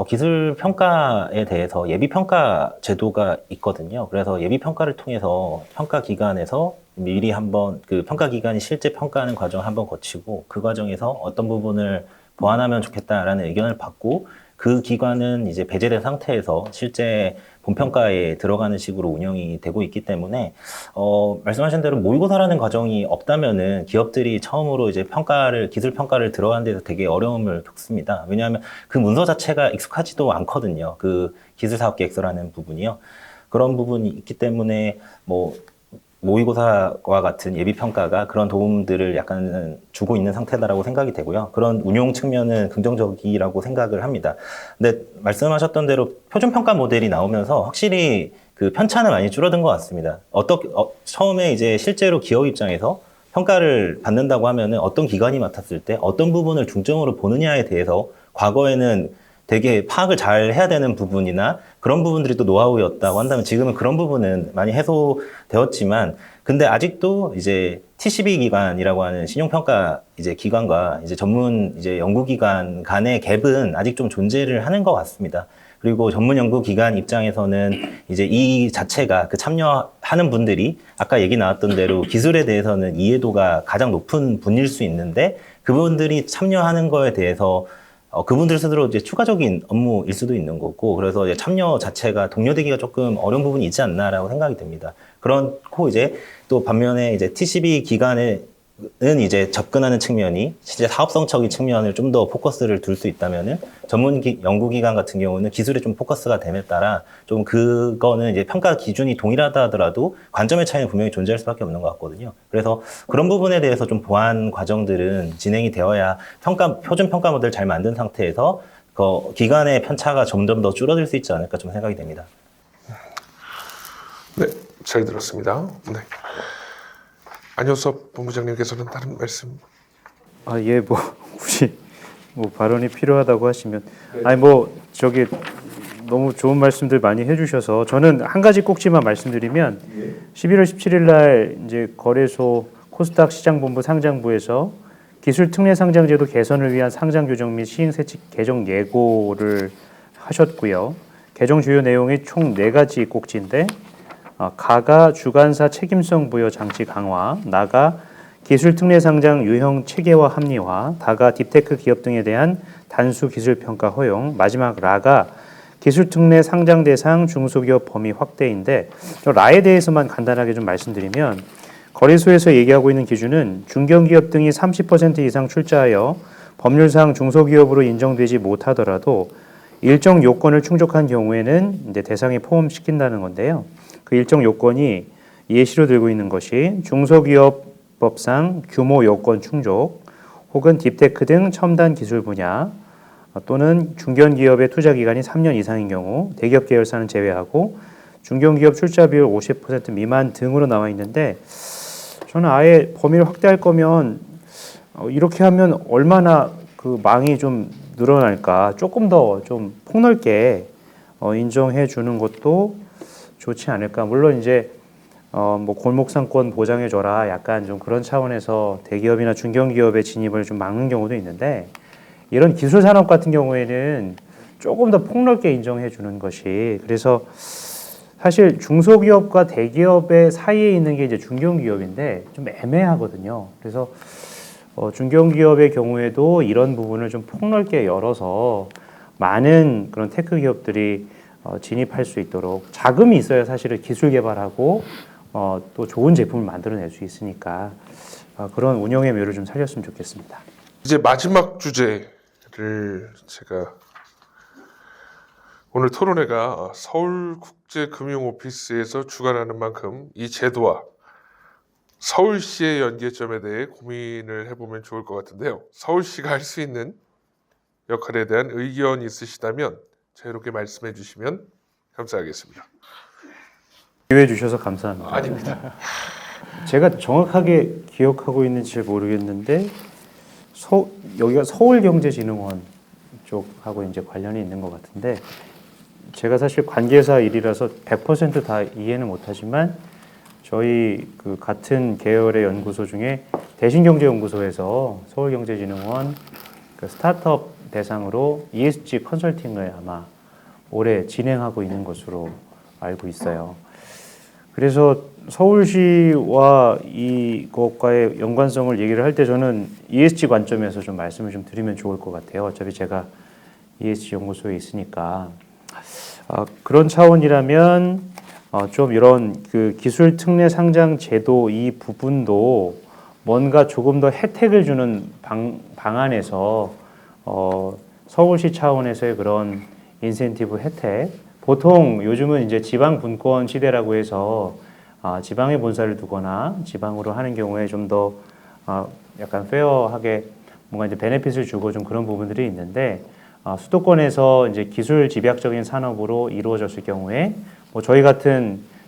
기술 평가에 대해서 예비 평가 제도가 있거든요. 그래서 예비 평가를 통해서 평가 기관에서 미리 한번 그 평가 기관이 실제 평가하는 과정을 한번 거치고 그 과정에서 어떤 부분을 보완하면 좋겠다라는 의견을 받고 그 기관은 이제 배제된 상태에서 실제 본평가에 들어가는 식으로 운영이 되고 있기 때문에 말씀하신 대로 모의고사라는 과정이 없다면은 기업들이 처음으로 이제 기술 평가를 들어가는 데서 되게 어려움을 겪습니다. 왜냐하면 그 문서 자체가 익숙하지도 않거든요. 그 기술사업계획서라는 부분이요. 그런 부분이 있기 때문에 모의고사와 같은 예비평가가 그런 도움들을 약간 주고 있는 상태다라고 생각이 되고요. 그런 운용 측면은 긍정적이라고 생각을 합니다. 근데 말씀하셨던 대로 표준평가 모델이 나오면서 확실히 그 편차는 많이 줄어든 것 같습니다. 처음에 이제 실제로 기업 입장에서 평가를 받는다고 하면은 어떤 기관이 맡았을 때 어떤 부분을 중점으로 보느냐에 대해서 과거에는 되게 파악을 잘 해야 되는 부분이나 그런 부분들이 또 노하우였다고 한다면 지금은 그런 부분은 많이 해소되었지만 근데 아직도 이제 TCB 기관이라고 하는 신용평가 이제 기관과 이제 전문 이제 연구기관 간의 갭은 아직 좀 존재를 하는 것 같습니다. 그리고 전문 연구기관 입장에서는 이제 이 자체가 그 참여하는 분들이 아까 얘기 나왔던 대로 기술에 대해서는 이해도가 가장 높은 분일 수 있는데 그분들이 참여하는 거에 대해서 그분들 스스로 이제 추가적인 업무일 수도 있는 거고, 그래서 이제 참여 자체가 독려되기가 조금 어려운 부분이 있지 않나라고 생각이 됩니다. 그렇고 이제 또 반면에 이제 TCB 기관은 이제 접근하는 측면이 진짜 사업성적인 측면을 좀 더 포커스를 둘 수 있다면은 전문 연구기관 같은 경우는 기술에 좀 포커스가 됨에 따라 좀 그거는 이제 평가 기준이 동일하다 하더라도 관점의 차이는 분명히 존재할 수밖에 없는 것 같거든요. 그래서 그런 부분에 대해서 좀 보완 과정들은 진행이 되어야 표준 평가 모델 잘 만든 상태에서 그 기관의 편차가 점점 더 줄어들 수 있지 않을까 좀 생각이 됩니다. 네, 잘 들었습니다. 네. 안효섭 본부장님께서는 다른 말씀? 예, 굳이 발언이 필요하다고 하시면, 저기 너무 좋은 말씀들 많이 해주셔서 저는 한 가지 꼭지만 말씀드리면 11월 17일 날 이제 거래소 코스닥 시장본부 상장부에서 기술 특례 상장제도 개선을 위한 상장 규정 및 시행세칙 개정 예고를 하셨고요. 개정 주요 내용이 총 4가지 꼭지인데 가가 주관사 책임성 부여 장치 강화, 나가 기술 특례 상장 유형 체계화 합리화, 다가 딥테크 기업 등에 대한 단수 기술 평가 허용, 마지막 라가 기술 특례 상장 대상 중소기업 범위 확대인데 라에 대해서만 간단하게 좀 말씀드리면 거래소에서 얘기하고 있는 기준은 중견기업 등이 30% 이상 출자하여 법률상 중소기업으로 인정되지 못하더라도 일정 요건을 충족한 경우에는 이제 대상에 포함시킨다는 건데요. 그 일정 요건이 예시로 들고 있는 것이 중소기업법상 규모 요건 충족 혹은 딥테크 등 첨단 기술 분야 또는 중견기업의 투자 기간이 3년 이상인 경우 대기업 계열사는 제외하고 중견기업 출자 비율 50% 미만 등으로 나와 있는데 저는 아예 범위를 확대할 거면 이렇게 하면 얼마나 그 망이 좀 늘어날까 조금 더 좀 폭넓게 인정해 주는 것도 좋지 않을까. 물론 이제 골목상권 보장해 줘라 약간 좀 그런 차원에서 대기업이나 중견기업의 진입을 좀 막는 경우도 있는데 이런 기술 산업 같은 경우에는 조금 더 폭넓게 인정해 주는 것이 그래서 사실 중소기업과 대기업의 사이에 있는 게 이제 중견기업인데 좀 애매하거든요. 그래서 중견기업의 경우에도 이런 부분을 좀 폭넓게 열어서 많은 그런 테크 기업들이 진입할 수 있도록 자금이 있어야 사실은 기술 개발하고 또 좋은 제품을 만들어낼 수 있으니까 그런 운영의 묘를 좀 살렸으면 좋겠습니다. 이제 마지막 주제를 제가 오늘 토론회가 서울국제금융오피스에서 주관하는 만큼 이 제도와 서울시의 연계점에 대해 고민을 해보면 좋을 것 같은데요. 서울시가 할 수 있는 역할에 대한 의견이 있으시다면 자유롭게 말씀해 주시면 감사하겠습니다. 기회해 주셔서 감사합니다. 아닙니다. 제가 정확하게 기억하고 있는지 모르겠는데 여기가 서울경제진흥원 쪽하고 이제 관련이 있는 것 같은데 제가 사실 관계사 일이라서 100% 다 이해는 못하지만 저희 그 같은 계열의 연구소 중에 대신경제연구소에서 서울경제진흥원 그 스타트업 대상으로 ESG 컨설팅을 아마 올해 진행하고 있는 것으로 알고 있어요. 그래서 서울시와 이것과의 연관성을 얘기를 할 때 저는 ESG 관점에서 좀 말씀을 좀 드리면 좋을 것 같아요. 어차피 제가 ESG 연구소에 있으니까 그런 차원이라면 좀 이런 그 기술 특례 상장 제도 이 부분도 뭔가 조금 더 혜택을 주는 방안에서 서울시 차원에서의 그런 인센티브 혜택, 보통 요즘은 이제 지방 분권 시대라고 해서 지방에 본사를 두거나 지방으로 하는 경우에 좀 더 약간 페어하게 뭔가 이제 베네핏을 주고 좀 그런 부분들이 있는데 수도권에서 이제 기술 집약적인 산업으로 이루어졌을 경우에 뭐 저희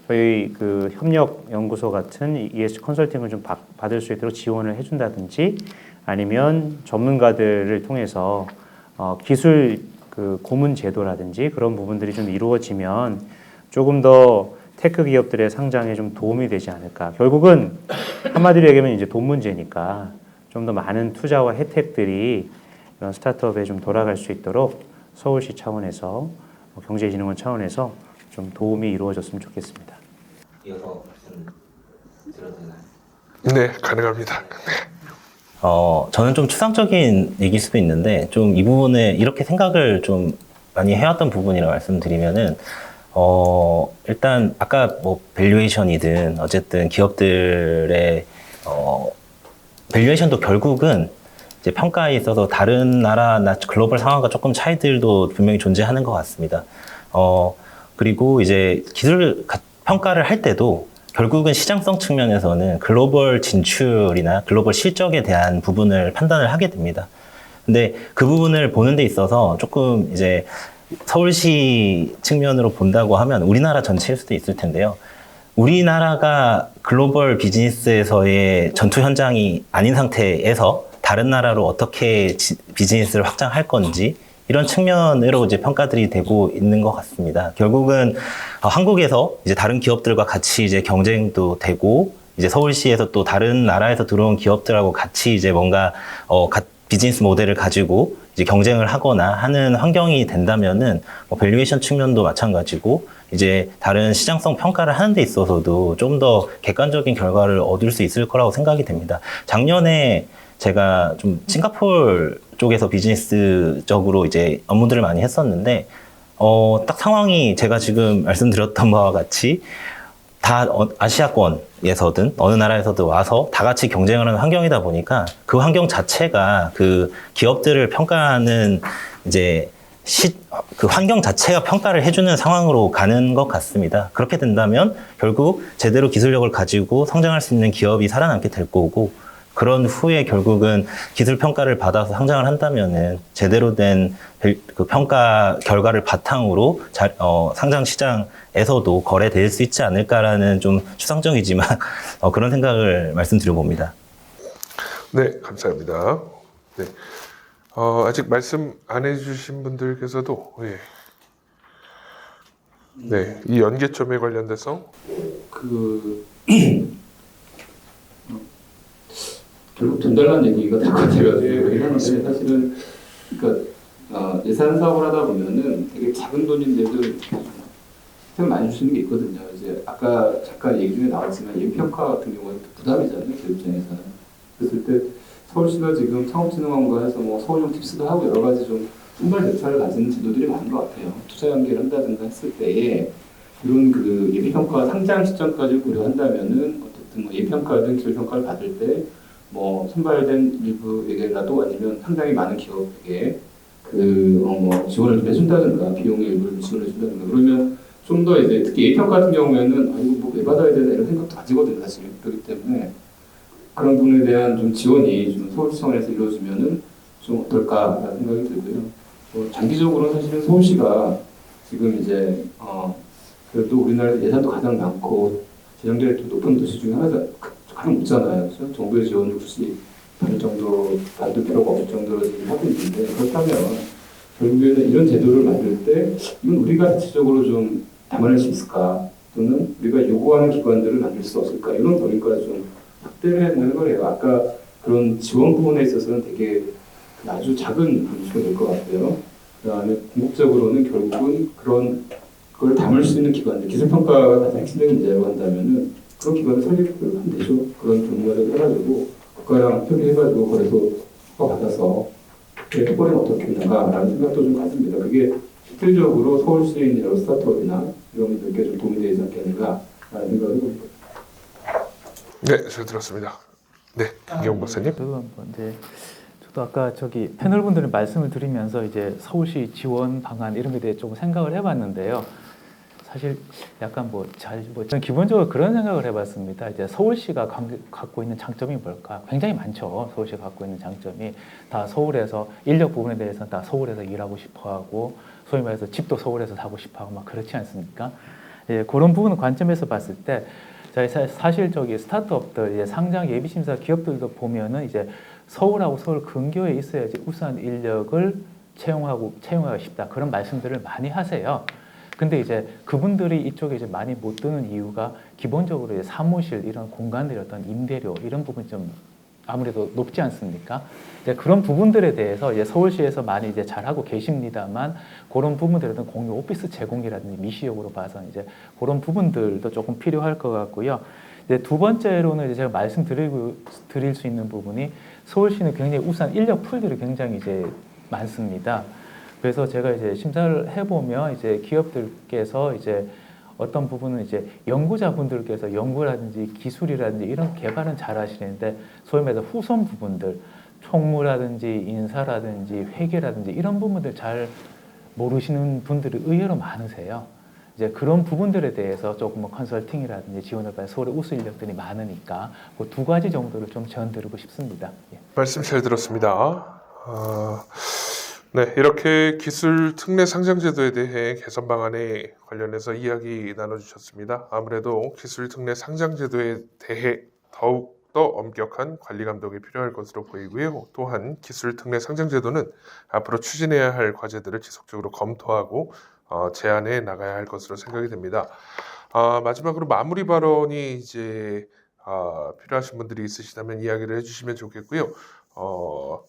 그 협력 연구소 같은 ESG 컨설팅을 좀 받을 수 있도록 지원을 해준다든지 아니면 전문가들을 통해서 기술 그 고문 제도라든지 그런 부분들이 좀 이루어지면 조금 더 테크 기업들의 상장에 좀 도움이 되지 않을까. 결국은 한마디로 얘기하면 이제 돈 문제니까 좀 더 많은 투자와 혜택들이 이런 스타트업에 좀 돌아갈 수 있도록 서울시 차원에서 경제진흥원 차원에서 좀 도움이 이루어졌으면 좋겠습니다. 이어서 말씀 드려도 되나요? 네, 가능합니다. 저는 좀 추상적인 얘기일 수도 있는데, 좀 이 부분에 이렇게 생각을 좀 많이 해왔던 부분이라 말씀드리면은, 일단, 아까 뭐, 밸류에이션이든, 어쨌든 기업들의, 밸류에이션도 결국은 이제 평가에 있어서 다른 나라나 글로벌 상황과 조금 차이들도 분명히 존재하는 것 같습니다. 그리고 이제 기술 평가를 할 때도 결국은 시장성 측면에서는 글로벌 진출이나 글로벌 실적에 대한 부분을 판단을 하게 됩니다. 근데 그 부분을 보는 데 있어서 조금 이제 서울시 측면으로 본다고 하면 우리나라 전체일 수도 있을 텐데요. 우리나라가 글로벌 비즈니스에서의 전투 현장이 아닌 상태에서 다른 나라로 어떻게 비즈니스를 확장할 건지 이런 측면으로 이제 평가들이 되고 있는 것 같습니다. 결국은 한국에서 이제 다른 기업들과 같이 이제 경쟁도 되고 이제 서울시에서 또 다른 나라에서 들어온 기업들하고 같이 이제 뭔가 비즈니스 모델을 가지고 이제 경쟁을 하거나 하는 환경이 된다면은 뭐 밸류에이션 측면도 마찬가지고 이제 다른 시장성 평가를 하는 데 있어서도 좀 더 객관적인 결과를 얻을 수 있을 거라고 생각이 됩니다. 작년에 제가 좀 싱가포르 쪽에서 비즈니스적으로 이제 업무들을 많이 했었는데, 딱 상황이 제가 지금 말씀드렸던 바와 같이 다 아시아권에서든 어느 나라에서도 와서 다 같이 경쟁을 하는 환경이다 보니까 그 환경 자체가 그 기업들을 평가하는 이제 그 환경 자체가 평가를 해주는 상황으로 가는 것 같습니다. 그렇게 된다면 결국 제대로 기술력을 가지고 성장할 수 있는 기업이 살아남게 될 거고, 그런 후에 결국은 기술 평가를 받아서 상장을 한다면은 제대로 된 그 평가 결과를 바탕으로 상장 시장에서도 거래될 수 있지 않을까라는 좀 추상적이지만 그런 생각을 말씀드려 봅니다. 네, 감사합니다. 네. 아직 말씀 안 해주신 분들께서도 네, 이 연계점에 관련돼서 결국 돈 달라는 얘기가 될 것 같아요. 왜냐하면 사실은 그러니까 예산 사업을 하다 보면은 되게 작은 돈인데도 혜택을 많이 주시는 게 있거든요. 이제 아까 잠깐 얘기 중에 나왔지만 예평가 같은 경우는 부담이잖아요, 기업 입장에서는. 그랬을 때 서울시가 지금 창업진흥원과 해서 뭐 서울형 팁스도 하고 여러 가지 좀 선발 대차를 가지는 제도들이 많은 것 같아요. 투자 연계를 한다든가 했을 때에 이런 그 예비평가 상장 시점까지 고려한다면은 어쨌든 뭐 예평가든 기술평가를 받을 때 뭐 선발된 일부에게라도 아니면 상당히 많은 기업에게 뭐 지원을 좀 해준다든가 비용의 일부를 지원을 해준다든가 그러면 좀 더 이제 특히 예평가 같은 경우에는 이거 뭐 왜 받아야 되나 이런 생각도 가지거든요 사실. 그렇기 때문에 그런 부분에 대한 좀 지원이 좀 서울시청에서 이루어지면은 좀 어떨까라는 생각이 들고요. 장기적으로는 사실은 서울시가 지금 이제 그래도 우리나라에서 예산도 가장 많고 재정제력도 높은 도시 중에 하나가 가장 높잖아요. 그렇죠? 정부의 지원을 굳이 받을 필요가 없을 정도로 지금 하고 있는데 그렇다면 결국에는 이런 제도를 만들 때 이건 우리가 자체적으로 좀 담아낼 수 있을까 또는 우리가 요구하는 기관들을 만들 수 없을까 이런 거리까지 좀 확대를 해야 되는 거예요. 아까 그런 지원 부분에 있어서는 되게 아주 작은 부분이 될 것 같아요. 그다음에 궁극적으로는 결국은 그런 걸 담을 수 있는 기관들, 기술평가가 가장 핵심적인 문제라고 한다면은 그런 기관을 설립하면 되죠. 그런 전문가를 해가지고 국가랑 협의해가지고 거래소 받아서 특권이 어떻게 나가라는 생각도 좀 가집니다. 그게 실질적으로 서울시에 있는 여러 스타트업이나 이런 분들께 좀 도움이 되지 않겠는가라는 생각을 해봅니다. 네, 잘 들었습니다. 네, 김경 박사님. 저도 한번 이제 저도 아까 저기 패널분들이 말씀을 드리면서 이제 서울시 지원 방안 이런 게 대해 조금 생각을 해봤는데요. 사실 약간 저는 기본적으로 그런 생각을 해봤습니다. 이제 서울시가 갖고 있는 장점이 뭘까? 굉장히 많죠. 서울시가 갖고 있는 장점이 다 서울에서 인력 부분에 대해서는 다 서울에서 일하고 싶어하고 소위 말해서 집도 서울에서 사고 싶어하고 막 그렇지 않습니까? 예, 그런 부분 관점에서 봤을 때 사실 저기 스타트업들 이제 상장 예비 심사 기업들도 보면은 이제 서울하고 서울 근교에 있어야지 우수한 인력을 채용하고 싶다 그런 말씀들을 많이 하세요. 근데 이제 그분들이 이쪽에 이제 많이 못 드는 이유가 기본적으로 이제 사무실 이런 공간들 어떤 임대료 이런 부분이 좀 아무래도 높지 않습니까? 이제 그런 부분들에 대해서 이제 서울시에서 많이 이제 잘하고 계십니다만 그런 부분들은 공유 오피스 제공이라든지 미시역으로 봐서 이제 그런 부분들도 조금 필요할 것 같고요. 이제 두 번째로는 이제 제가 말씀드릴 수 있는 부분이 서울시는 굉장히 우수한 인력 풀들이 굉장히 이제 많습니다. 그래서 제가 이제 심사를 해보면 이제 기업들께서 이제 어떤 부분은 이제 연구자분들께서 연구라든지 기술이라든지 이런 개발은 잘 하시는데 소위 말해서 후손 부분들 총무라든지 인사라든지 회계라든지 이런 부분들 잘 모르시는 분들이 의외로 많으세요. 이제 그런 부분들에 대해서 조금 컨설팅이라든지 지원을 받는 서울의 우수 인력들이 많으니까 그 두 가지 정도를 좀 전드리고 싶습니다. 예. 말씀 잘 들었습니다. 네, 이렇게 기술 특례 상장 제도에 대해 개선 방안에 관련해서 이야기 나눠주셨습니다. 아무래도 기술 특례 상장 제도에 대해 더욱더 엄격한 관리 감독이 필요할 것으로 보이고요. 또한 기술 특례 상장 제도는 앞으로 추진해야 할 과제들을 지속적으로 검토하고 제안해 나가야 할 것으로 생각이 됩니다. 마지막으로 마무리 발언이 이제 필요하신 분들이 있으시다면 이야기를 해주시면 좋겠고요.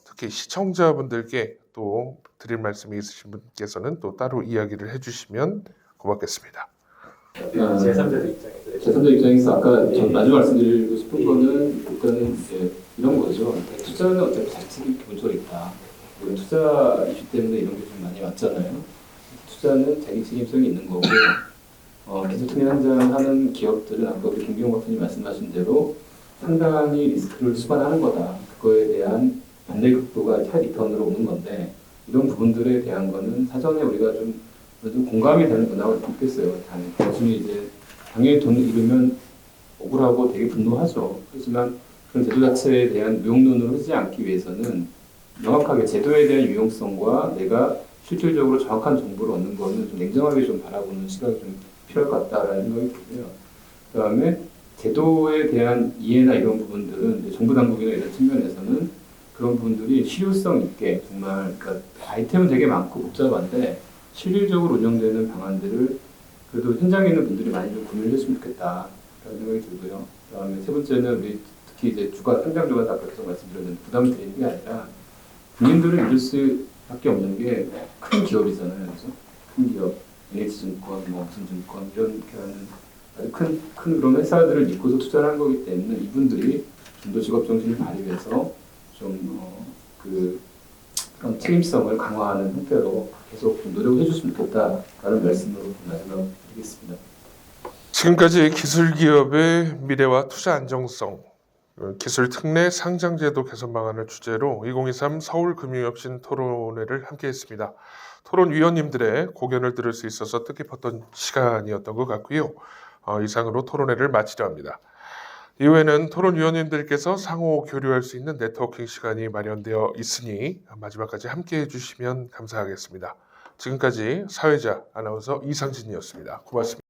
특히 시청자분들께 또 드릴 말씀이 있으신 분께서는 또 따로 이야기를 해주시면 고맙겠습니다. 제3자 입장에서 아까 전 마지막 말씀드리고 싶은 거는 일단은 이제 이런 거죠. 투자는 어차피 자칙이 기본적으로 있다. 우리 투자 이슈 때문에 이런 게 좀 많이 왔잖아요. 투자는 자기 책임성이 있는 거고 기술 특례 상장하는 기업들은 아까 우리 김기용 박사님 말씀하신 대로 상당히 리스크를 수반하는 거다. 그거에 대한 반대극도가 차 리턴으로 오는 건데 이런 부분들에 대한 거는 사전에 우리가 좀 공감이 되는 문화가 있겠어요. 단순히 이제 당연히 돈을 잃으면 억울하고 되게 분노하죠. 하지만 그런 제도 자체에 대한 무용론으로 흐르지 않기 위해서는 명확하게 제도에 대한 유용성과 내가 실질적으로 정확한 정보를 얻는 거는 좀 냉정하게 좀 바라보는 시각이 좀 필요할 것 같다라는 생각이 들고요. 그다음에 제도에 대한 이해나 이런 부분들은 정부 당국이나 이런 측면에서는 그런 부분들이 실효성 있게 정말 그러니까 아이템은 되게 많고 복잡한데 실질적으로 운영되는 방안들을 그래도 현장에 있는 분들이 많이 좀 구매를 했으면 좋겠다라는 생각이 들고요. 그다음에 세 번째는 우리 특히 이제 상장 주가 아까 계속 말씀드렸는데 부담을 드리는 게 아니라 국민들을 믿을 수밖에 없는 게 큰 기업이잖아요, 그래서 큰 기업, NH증권, 무슨 증권 이렇게 하는 큰 그런 회사들을 믿고서 투자를 한 거기 때문에 이분들이 좀 더 직업 정신을 발휘해서 좀 그런 책임성을 강화하는 형태로 계속 좀 노력해 주셨으면 좋겠다라는 말씀으로 마지막 드리겠습니다. 지금까지 기술기업의 미래와 투자 안정성, 기술 특례 상장제도 개선 방안을 주제로 2023 서울금융혁신 토론회를 함께했습니다. 토론위원님들의 고견을 들을 수 있어서 뜻깊었던 시간이었던 것 같고요. 이상으로 토론회를 마치려 합니다. 이후에는 토론위원님들께서 상호 교류할 수 있는 네트워킹 시간이 마련되어 있으니 마지막까지 함께해 주시면 감사하겠습니다. 지금까지 사회자 아나운서 이상진이었습니다. 고맙습니다.